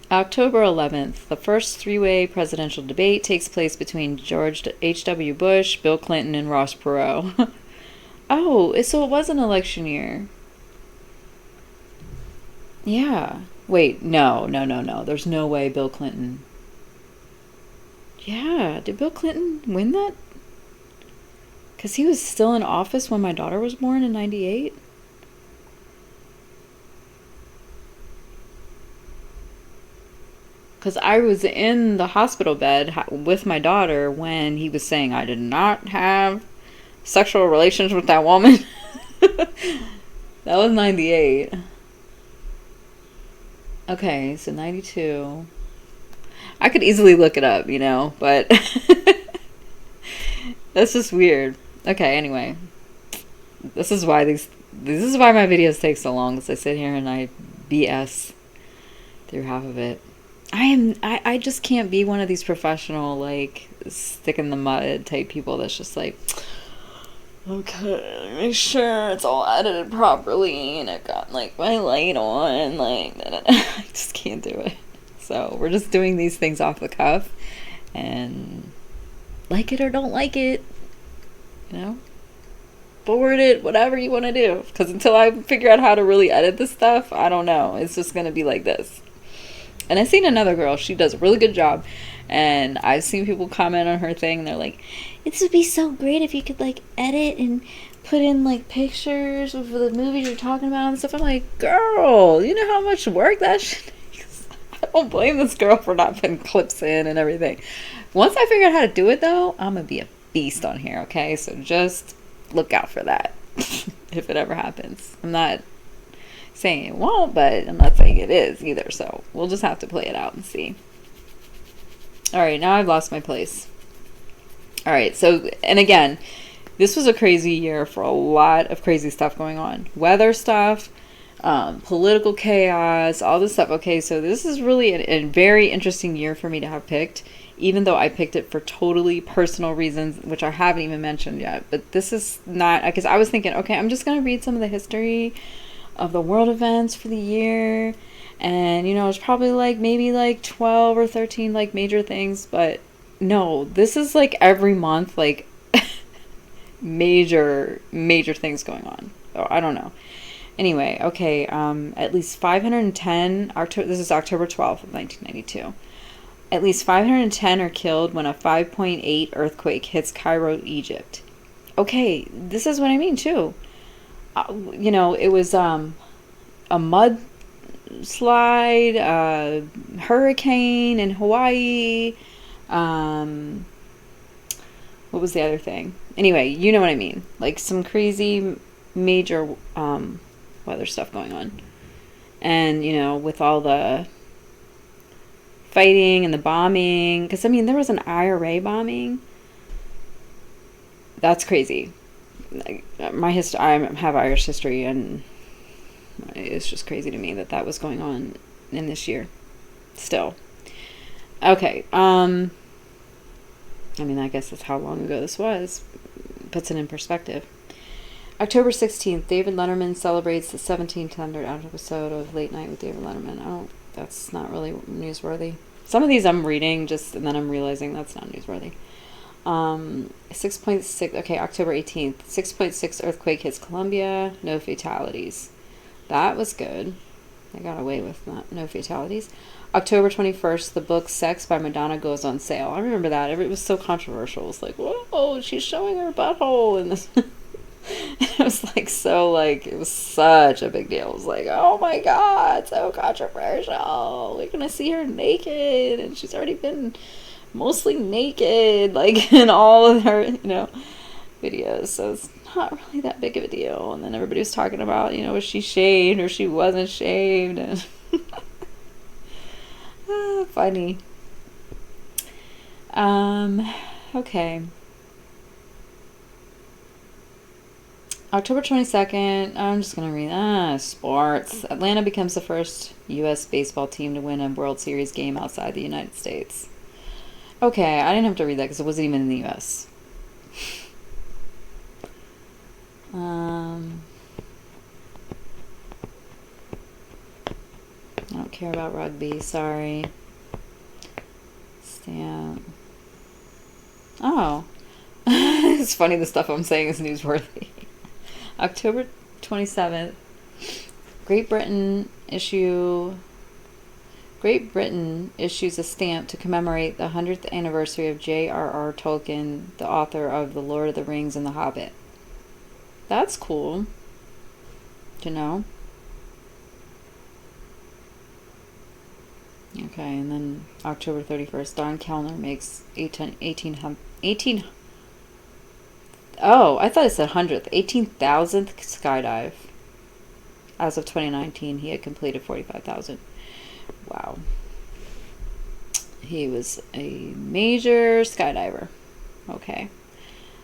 October 11th, the first three-way presidential debate takes place between George H.W. Bush, Bill Clinton, and Ross Perot. Oh, so it was an election year. Yeah. Wait, no. There's no way Bill Clinton... Yeah, did Bill Clinton win that? Because he was still in office when my daughter was born in 98. Because I was in the hospital bed with my daughter when he was saying I did not have sexual relations with that woman. That was 98. Okay, so 92. I could easily look it up, but that's just weird. Okay, anyway. This is why my videos take so long, because I sit here and I BS through half of it. I just can't be one of these professional, like, stick in the mud type people that's just like, okay, make sure it's all edited properly and I've got, like, my light on, like, I just can't do it. So we're just doing these things off the cuff, and like it or don't like it, you know, forward it, whatever you want to do. Because until I figure out how to really edit this stuff, I don't know. It's just going to be like this. And I've seen another girl, she does a really good job. And I've seen people comment on her thing, and they're like, this would be so great if you could, like, edit and put in, like, pictures of the movies you're talking about and stuff. I'm like, girl, you know how much work that shit takes? I don't blame this girl for not putting clips in and everything. Once I figure out how to do it, though, I'm going to be a beast on here, okay? So just look out for that if it ever happens. I'm not saying it won't, but I'm not saying it is either. So we'll just have to play it out and see. All right, now I've lost my place. All right, so, and again, this was a crazy year for a lot of crazy stuff going on. Weather stuff, political chaos, all this stuff. Okay, so this is really a very interesting year for me to have picked, even though I picked it for totally personal reasons, which I haven't even mentioned yet. But this is not, because I was thinking, okay, I'm just going to read some of the history of the world events for the year. And, you know, it's probably like maybe like 12 or 13 like major things. But no, this is like every month, like major things going on. Oh, I don't know. Anyway, okay, at least 510, this is October 12th of 1992. At least 510 are killed when a 5.8 earthquake hits Cairo, Egypt. Okay, this is what I mean too. You know, it was a mud slide, hurricane in Hawaii. What was the other thing? Anyway, you know what I mean. Like some crazy major weather stuff going on. And, you know, with all the fighting and the bombing. Because, I mean, there was an IRA bombing. That's crazy. Like, I have Irish history, and it's just crazy to me that that was going on in this year. Still. Okay. I mean, I guess that's how long ago this was. Puts it in perspective. October 16th, David Letterman celebrates the 1700 episode of Late Night with David Letterman. That's not really newsworthy. Some of these I'm reading and then I'm realizing that's not newsworthy. 6.6, okay, October 18th, 6.6 earthquake hits Colombia, no fatalities. That was good. I got away with no fatalities. October 21st, the book Sex by Madonna goes on sale. I remember that. It was so controversial. It was like, whoa, she's showing her butthole in this. It was like it was such a big deal. It was like, oh my God, so controversial. We're going to see her naked, and she's already been mostly naked, like in all of her, videos. So it's not really that big of a deal. And then everybody was talking about, was she shaved or she wasn't shaved, and funny. Okay. October 22nd, I'm just going to read, sports. Atlanta becomes the first U.S. baseball team to win a World Series game outside the United States. Okay, I didn't have to read that because it wasn't even in the U.S. I don't care about rugby, sorry. Stamp. Oh. It's funny the stuff I'm saying is newsworthy. October 27th, Great Britain issues a stamp to commemorate the 100th anniversary of J.R.R. Tolkien, the author of The Lord of the Rings and The Hobbit. That's cool to know. Okay, and then October 31st, Don Kellner makes 18 Oh, I thought it said 100th. 18,000th skydive. As of 2019, he had completed 45,000. Wow. He was a major skydiver. Okay.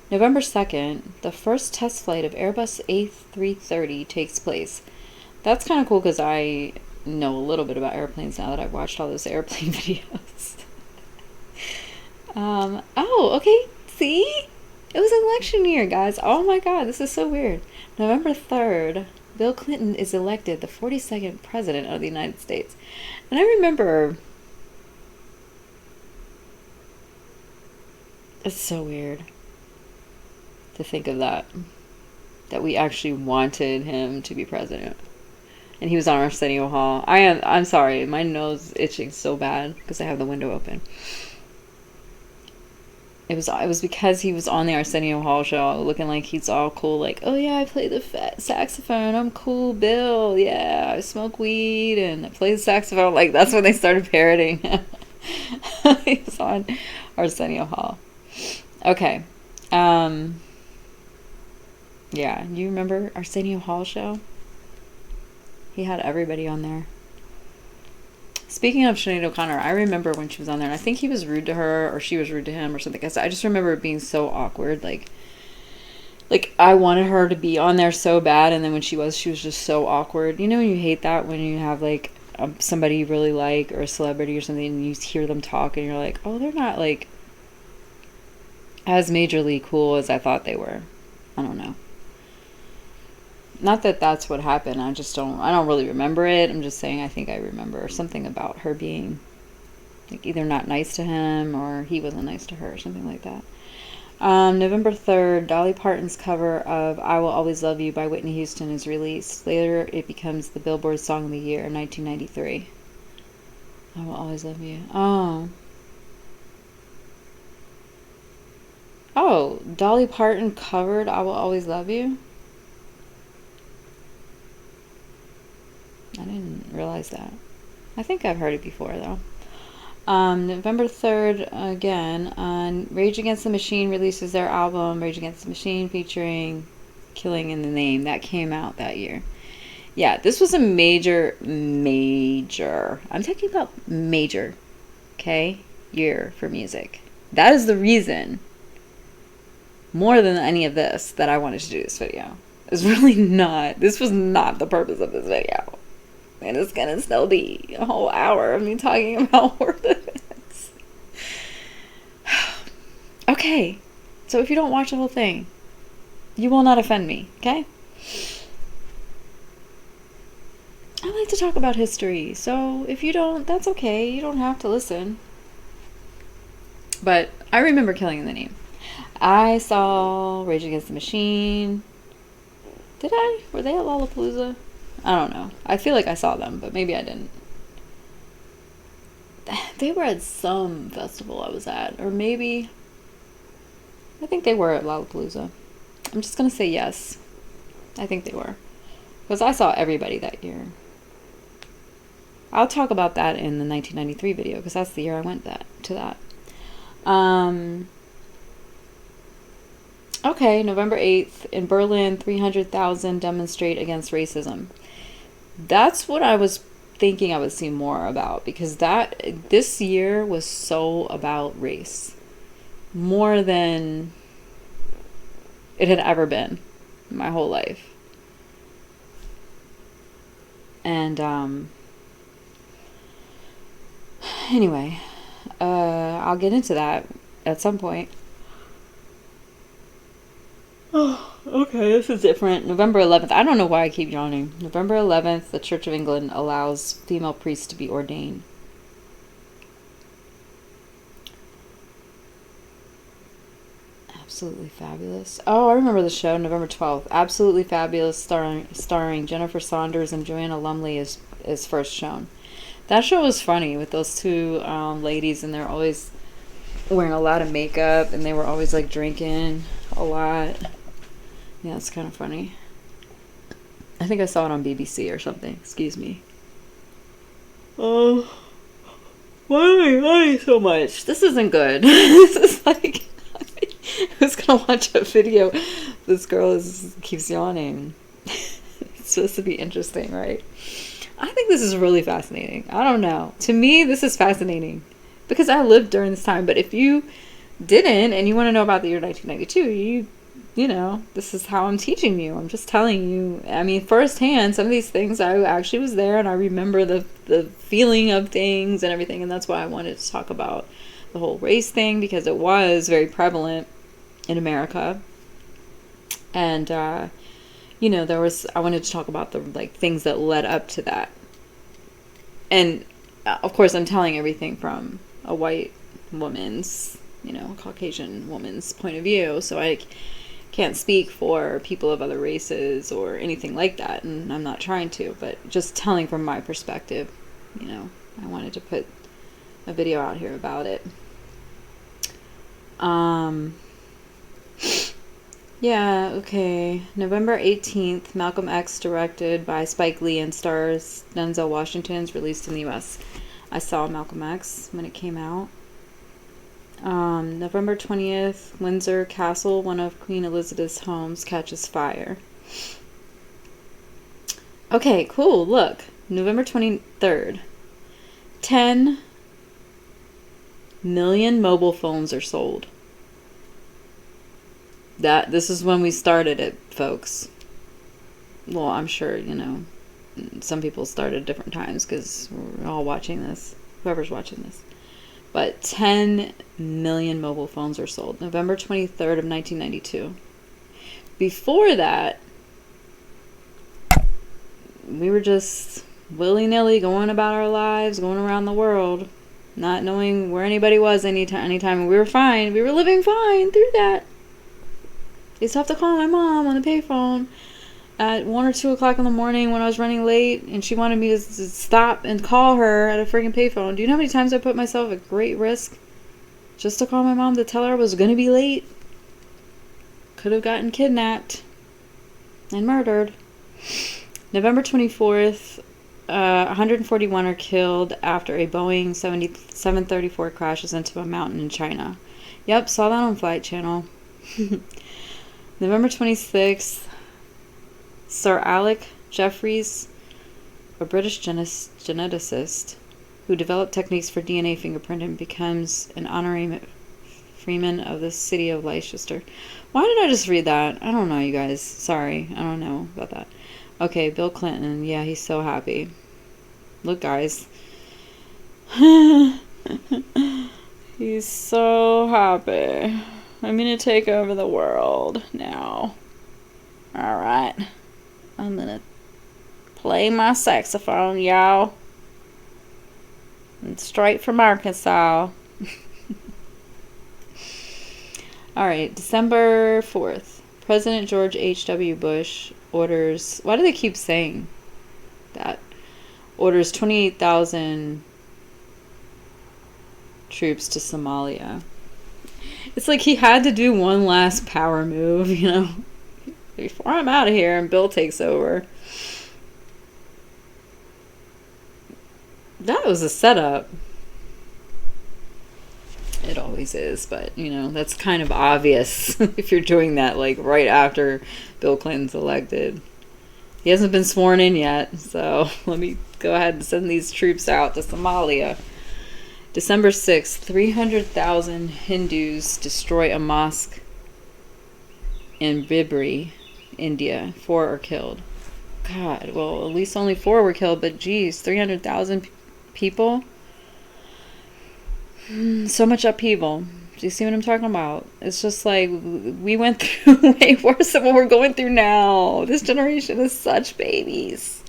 November 2nd, the first test flight of Airbus A330 takes place. That's kind of cool because I know a little bit about airplanes now that I've watched all those airplane videos. Oh, okay. See? It was election year, guys. Oh my God, this is so weird. November 3rd, Bill Clinton is elected the 42nd president of the United States. And I remember... It's so weird to think of that. That we actually wanted him to be president. And he was on Arsenio Hall. I'm sorry, my nose is itching so bad because I have the window open. It was because he was on the Arsenio Hall show looking like he's all cool, like, oh yeah, I play the saxophone, I'm cool Bill, yeah, I smoke weed and I play the saxophone. Like, that's when they started parroting him. He was on Arsenio Hall. Okay. Yeah, you remember Arsenio Hall show? He had everybody on there. Speaking of Sinead O'Connor, I remember when she was on there, and I think he was rude to her, or she was rude to him, or something. I just remember it being so awkward. Like I wanted her to be on there so bad, and then when she was just so awkward. You know, you hate that when you have, like, somebody you really like, or a celebrity or something, and you hear them talk, and you're like, oh, they're not, like, as majorly cool as I thought they were. I don't know. Not that that's what happened. I don't really remember it. I'm just saying I think I remember something about her being, like, either not nice to him or he wasn't nice to her or something like that. November 3rd, Dolly Parton's cover of I Will Always Love You by Whitney Houston is released. Later, it becomes the Billboard Song of the Year in 1993. I Will Always Love You. Oh, Dolly Parton covered I Will Always Love You? I didn't realize that. I think I've heard it before, though. November 3rd, again, Rage Against the Machine releases their album, Rage Against the Machine, featuring Killing in the Name. That came out that year. Yeah, this was a major, I'm talking about major, okay, year for music. That is the reason, more than any of this, that I wanted to do this video. This was not the purpose of this video. And it's gonna still be a whole hour of me talking about War of the Worlds. Okay, so if you don't watch the whole thing, you will not offend me, okay? I like to talk about history, so if you don't, that's okay. You don't have to listen. But I remember Killing in the Name. I saw Rage Against the Machine. Did I? Were they at Lollapalooza? I don't know. I feel like I saw them, but maybe I didn't. They were at some festival I was at. Or maybe... I think they were at Lollapalooza. I'm just going to say yes. I think they were. Because I saw everybody that year. I'll talk about that in the 1993 video, because that's the year I went to that. Okay, November 8th. In Berlin, 300,000 demonstrate against racism. That's what I was thinking I would see more about, because this year was so about race. More than it had ever been in my whole life. And, anyway, I'll get into that at some point. Oh, okay, this is different. November 11th. I don't know why I keep yawning. November 11th, the Church of England allows female priests to be ordained. Absolutely Fabulous. Oh, I remember the show, November 12th. Absolutely Fabulous, starring Jennifer Saunders and Joanna Lumley is first shown. That show was funny with those two ladies, and they're always wearing a lot of makeup, and they were always, like, drinking a lot. Yeah, it's kind of funny. I think I saw it on BBC or something. Excuse me. Oh, why am I yawning so much? This isn't good. This is like, who's gonna watch a video? This girl keeps yawning. It's supposed to be interesting, right? I think this is really fascinating. I don't know. To me, this is fascinating because I lived during this time. But if you didn't and you want to know about the year 1992, you this is how I'm teaching you. I'm just telling you. I mean, firsthand, some of these things I actually was there and I remember the feeling of things and everything. And that's why I wanted to talk about the whole race thing, because it was very prevalent in America. And, I wanted to talk about the things that led up to that. And of course, I'm telling everything from a white woman's, Caucasian woman's point of view. So I can't speak for people of other races or anything like that. And I'm not trying to, but just telling from my perspective, I wanted to put a video out here about it. Yeah, okay. November 18th, Malcolm X, directed by Spike Lee and stars Denzel Washington, is released in the US. I saw Malcolm X when it came out. November 20th, Windsor Castle, one of Queen Elizabeth's homes, catches fire. Okay, cool. Look, November 23rd. 10 million mobile phones are sold. This is when we started it, folks. Well, I'm sure, some people started at different times because we're all watching this. Whoever's watching this. But 10 million mobile phones are sold. November 23rd of 1992. Before that, we were just willy-nilly going about our lives, going around the world, not knowing where anybody was anytime. We were fine. We were living fine through that. I used to have to call my mom on the payphone at 1 or 2 o'clock in the morning when I was running late, and she wanted me to stop and call her at a freaking payphone. Do you know how many times I put myself at great risk just to call my mom to tell her I was going to be late? Could have gotten kidnapped and murdered. November 24th, 141 are killed after a Boeing 734 crashes into a mountain in China. Yep, saw that on Flight Channel. November 26th, Sir Alec Jeffreys, a British geneticist who developed techniques for DNA fingerprinting, becomes an honorary freeman of the city of Leicester. Why did I just read that? I don't know, you guys. Sorry, I don't know about that. Okay, Bill Clinton. Yeah, he's so happy. Look, guys. He's so happy. I'm gonna take over the world now. Alright. I'm gonna play my saxophone, y'all. And straight from Arkansas. Alright, December 4th. President George H.W. Bush orders... Why do they keep saying that? Orders 28,000 troops to Somalia. It's like he had to do one last power move, before I'm out of here and Bill takes over. That was a setup. It always is, but, that's kind of obvious if you're doing that, right after Bill Clinton's elected. He hasn't been sworn in yet, so let me go ahead and send these troops out to Somalia. December 6th, 300,000 Hindus destroy a mosque in Bibri, India. 4 are killed. God, well, at least only 4 were killed, but geez, 300,000 people? So much upheaval. Do you see what I'm talking about? It's just like we went through way worse than what we're going through now. This generation is such babies.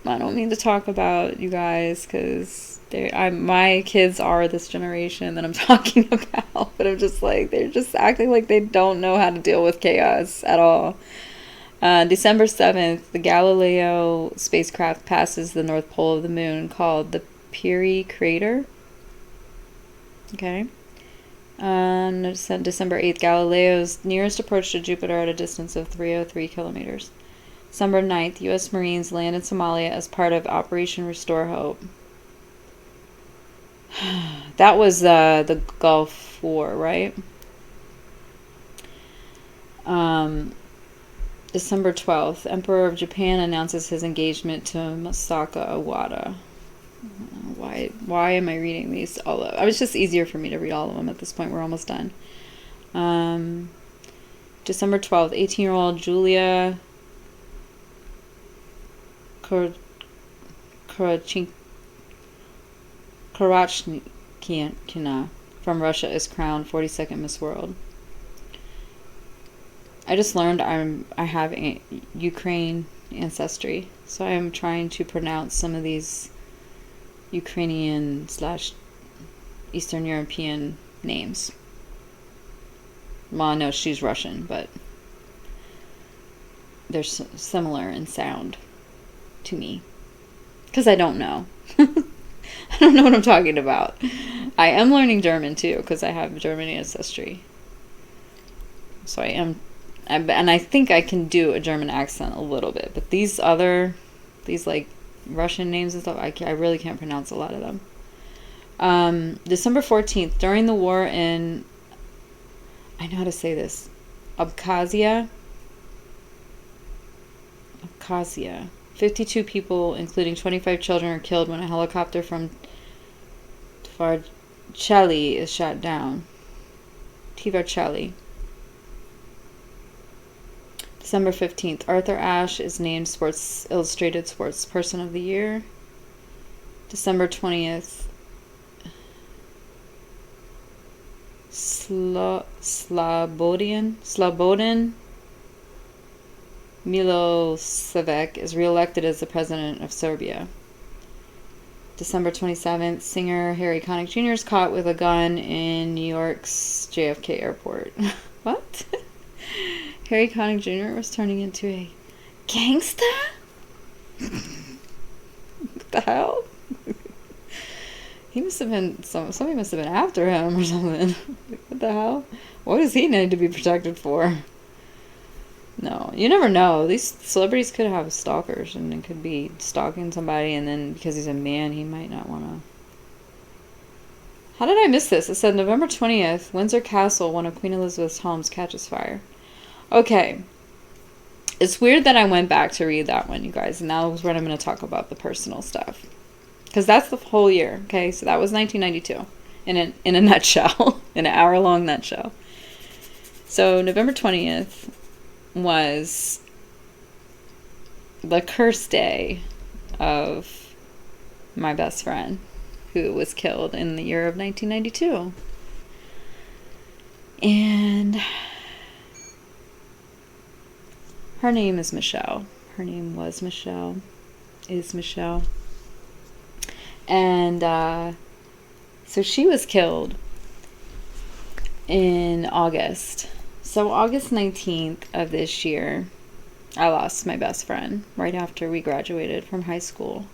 I don't mean to talk about you guys because my kids are this generation that I'm talking about, but I'm just like, they're just acting like they don't know how to deal with chaos at all. December 7th, the Galileo spacecraft passes the North Pole of the Moon, called the Peary Crater. Okay. December 8th, Galileo's nearest approach to Jupiter at a distance of 303 kilometers. December 9th, U.S. Marines land in Somalia as part of Operation Restore Hope. That was the Gulf War, right? December 12th, Emperor of Japan announces his engagement to Masako Awada. Why am I reading these all up? It's just easier for me to read all of them at this point. We're almost done. December 12th, 18-year-old Julia Karachkina from Russia is crowned 42nd Miss World. I just learned I have Ukraine ancestry, so I am trying to pronounce some of these Ukrainian / Eastern European names. Well, I know she's Russian, but they're similar in sound to me. Because I don't know. I don't know what I'm talking about. I am learning German too, because I have German ancestry. So and I think I can do a German accent a little bit. But these like Russian names and stuff, I really can't pronounce a lot of them. December 14th, during the war in, I know how to say this, Abkhazia. 52 people, including 25 children, are killed when a helicopter from Tvarcheli is shot down. Tvarcheli. December 15th, Arthur Ashe is named Sports Illustrated Sports Person of the Year. December 20th, Slobodan Milosevic is re-elected as the president of Serbia. December 27th, singer Harry Connick Jr. is caught with a gun in New York's JFK airport. What? Harry Connick Jr. was turning into a gangster? What the hell? He must have been, somebody must have been after him or something. What the hell? What does he need to be protected for? No, you never know. These celebrities could have stalkers, and it could be stalking somebody, and then because he's a man, he might not want to. How did I miss this? It said November 20th, Windsor Castle, one of Queen Elizabeth's homes, catches fire. Okay. It's weird that I went back to read that one, you guys, and that was when I'm going to talk about the personal stuff. Because that's the whole year, okay? So that was 1992 in a nutshell, in an hour-long nutshell. So November 20th was the curse day of my best friend, who was killed in the year of 1992. And her name is Michelle. Her name was Michelle. Is Michelle. And so she was killed in August. So August 19th of this year, I lost my best friend right after we graduated from high school.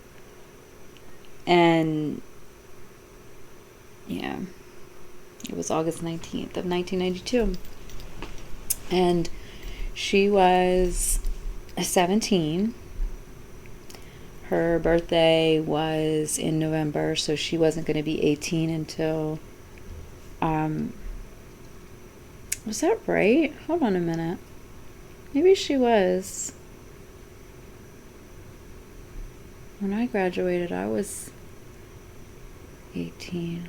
And yeah, it was August 19th of 1992. And she was 17. Her birthday was in November, so she wasn't going to be 18 until, was that right? Hold on a minute. Maybe she was. When I graduated, I was 18.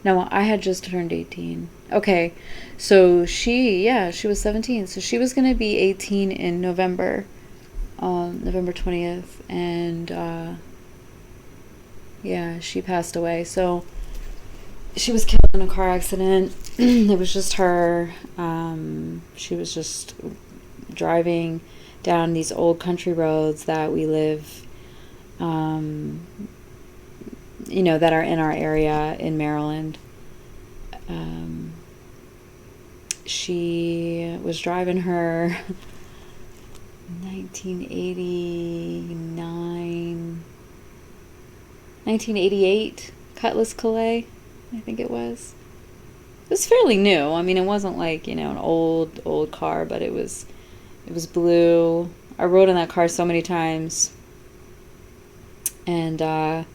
No, I had just turned 18. Okay, so she was 17. So she was going to be 18 in November, November 20th. And, yeah, she passed away. So she was killed in a car accident. It was just her. She was just driving down these old country roads that we live, that are in our area in Maryland. She was driving her 1988 Cutlass Calais, I think it was. It was fairly new. I mean, it wasn't like, an old car, but it was blue. I rode in that car so many times. And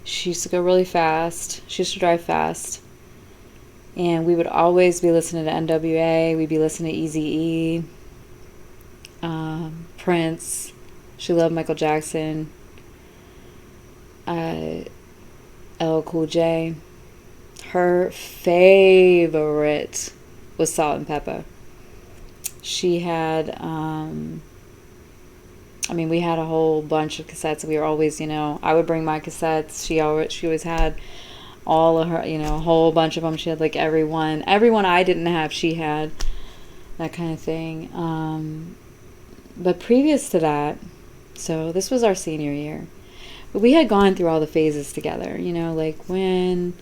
she used to go really fast. She used to drive fast. And we would always be listening to NWA. We'd be listening to Eazy-E, Prince. She loved Michael Jackson. LL Cool J. Her favorite was Salt and Pepper. She had, we had a whole bunch of cassettes. We were always, I would bring my cassettes. She always had all of her, a whole bunch of them. She had like everyone I didn't have, she had, that kind of thing. But previous to that, so this was our senior year, but we had gone through all the phases together, like when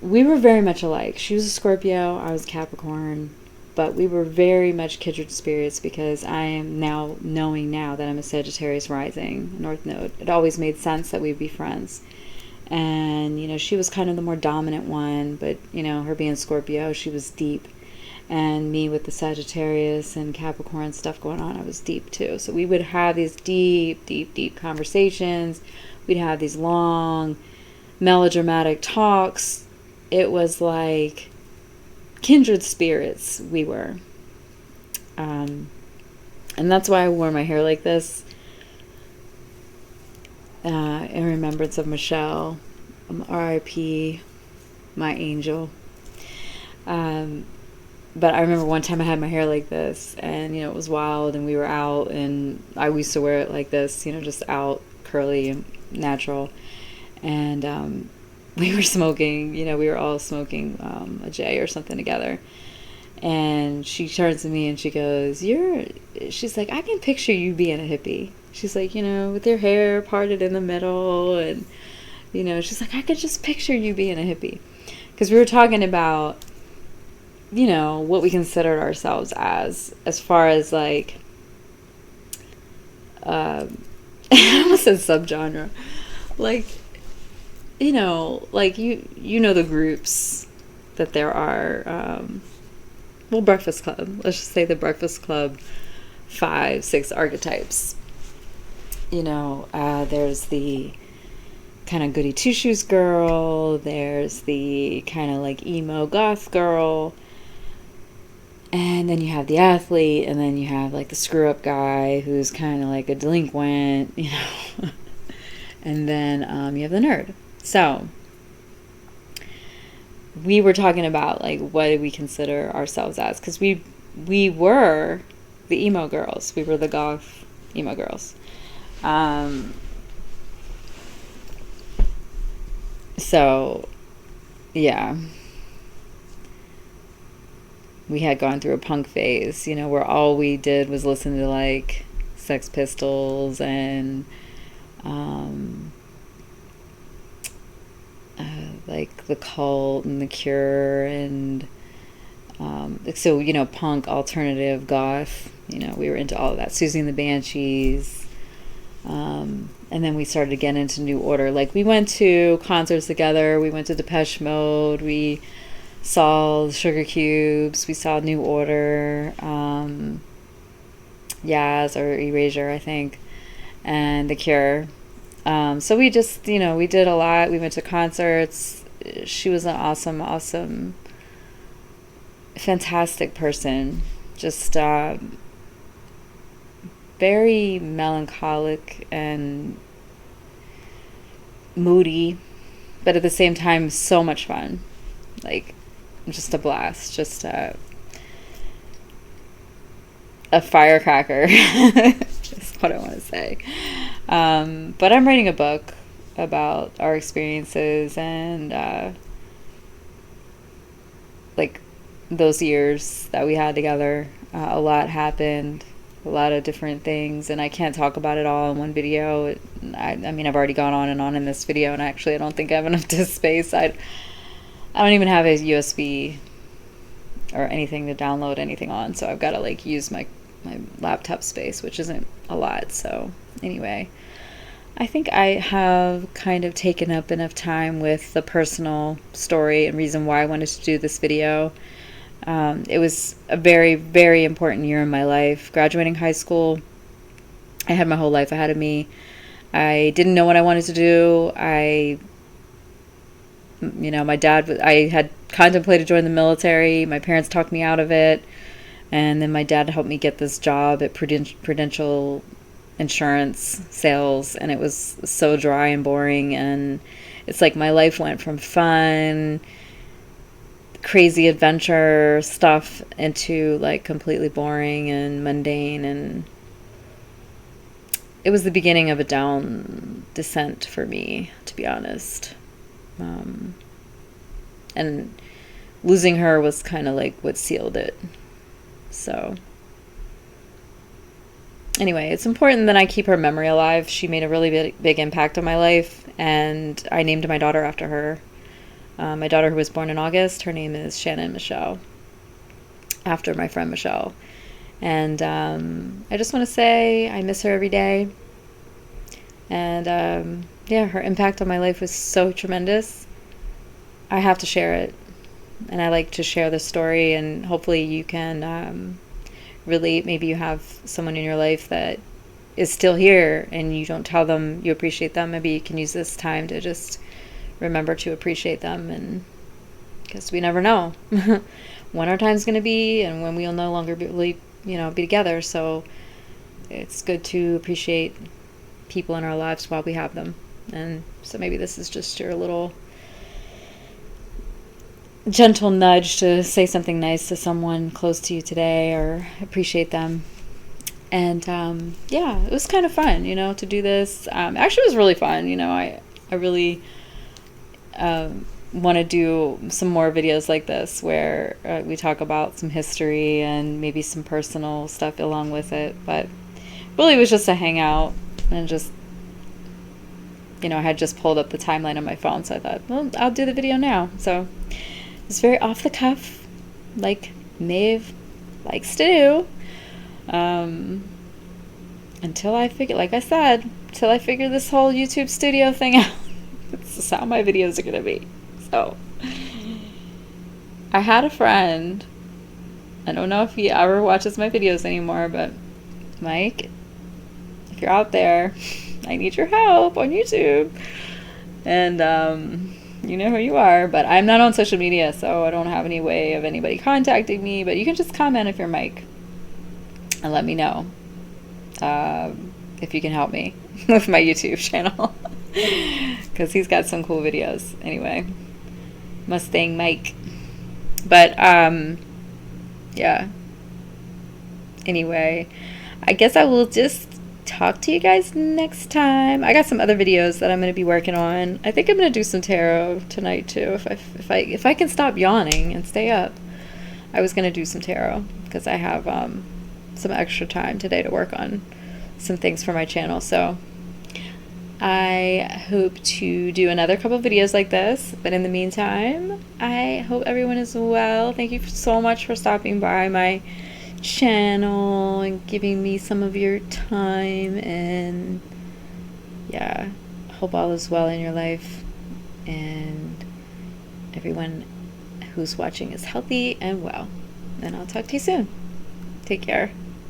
we were very much alike. She was a Scorpio, I was Capricorn, but we were very much kindred spirits because I am now knowing now that I'm a Sagittarius rising, North Node. It always made sense that we'd be friends. And, she was kind of the more dominant one, but, her being Scorpio, she was deep. And me with the Sagittarius and Capricorn stuff going on, I was deep too. So we would have these deep, deep, deep conversations. We'd have these long, melodramatic talks. It was like kindred spirits we were. And that's why I wore my hair like this. In remembrance of Michelle, R.I.P., my angel. But I remember one time I had my hair like this, and, it was wild, and we were out, and I used to wear it like this, just out, curly and natural. And we were smoking, we were all smoking a J or something together. And she turns to me and she goes, she's like, I can picture you being a hippie. She's like, with your hair parted in the middle, and, she's like, I could just picture you being a hippie. Because we were talking about, what we considered ourselves as far as like, I almost said subgenre, like, like the groups that there are, Breakfast Club, let's just say the Breakfast Club 5-6 archetypes. There's the kind of goody two-shoes girl, there's the kind of like emo goth girl, and then you have the athlete, and then you have like the screw-up guy who's kind of like a delinquent, and then you have the nerd. So we were talking about like what do we consider ourselves as, because we were the emo girls, we were the goth emo girls. So yeah, we had gone through a punk phase, where all we did was listen to like Sex Pistols and like The Cult and The Cure and so punk, alternative, goth, we were into all of that. Susie and the Banshees, and then we started to get into New Order. Like we went to concerts together, we went to Depeche Mode, we saw Sugar Cubes, we saw New Order, Yaz or Erasure, I think, and The Cure. So we just, we did a lot. We went to concerts. She was an awesome, fantastic person. Just very melancholic and moody, but at the same time, so much fun. Like, just a blast. Just a firecracker. That's what I want to say. But I'm writing a book about our experiences and like those years that we had together. A lot happened, a lot of different things, and I can't talk about it all in one video. I've already gone on and on in this video, and actually I don't think I have enough disk space. I don't even have a USB or anything to download anything on, so I've got to like use my laptop space, which isn't a lot. So anyway, I think I have kind of taken up enough time with the personal story and reason why I wanted to do this video. It was a very, very important year in my life. Graduating high school, I had my whole life ahead of me. I didn't know what I wanted to do. My dad, I had contemplated joining the military. My parents talked me out of it. And then my dad helped me get this job at Prudential Insurance Sales. And it was so dry and boring. And it's like my life went from fun, crazy adventure stuff into like completely boring and mundane, and it was the beginning of a down descent for me, to be honest. And losing her was kind of like what sealed it. So anyway, it's important that I keep her memory alive. She made a really big impact on my life, and I named my daughter after her. My daughter, who was born in August, her name is Shannon Michelle, after my friend Michelle. And I just want to say I miss her every day. And yeah, her impact on my life was so tremendous. I have to share it. And I like to share the story, and hopefully you can relate. Maybe you have someone in your life that is still here and you don't tell them you appreciate them. Maybe you can use this time to just remember to appreciate them, and because we never know when our time's going to be and when we'll no longer be together. So it's good to appreciate people in our lives while we have them. And so maybe this is just your little gentle nudge to say something nice to someone close to you today, or appreciate them. And yeah, it was kind of fun, to do this. Actually, it was really fun. I really want to do some more videos like this where we talk about some history and maybe some personal stuff along with it. But really, it was just a hangout, and just I had just pulled up the timeline on my phone, so I thought, well, I'll do the video now. So it's very off the cuff, like Maeve likes to do. Until I figure, like I said, until I figure this whole YouTube studio thing out. This is how my videos are going to be. So I had a friend, I don't know if he ever watches my videos anymore, but Mike, if you're out there, I need your help on YouTube. And you know who you are, but I'm not on social media, so I don't have any way of anybody contacting me. But you can just comment if you're Mike and let me know if you can help me with my YouTube channel, because he's got some cool videos. Anyway, Mustang Mike. But yeah, anyway, I guess I will just talk to you guys next time. I got some other videos that I'm going to be working on. I think I'm going to do some tarot tonight too, if I can stop yawning and stay up. I was going to do some tarot because I have some extra time today to work on some things for my channel. So I hope to do another couple videos like this, but in the meantime, I hope everyone is well. Thank you so much for stopping by my channel and giving me some of your time, and yeah, hope all is well in your life, and everyone who's watching is healthy and well. And I'll talk to you soon. Take care.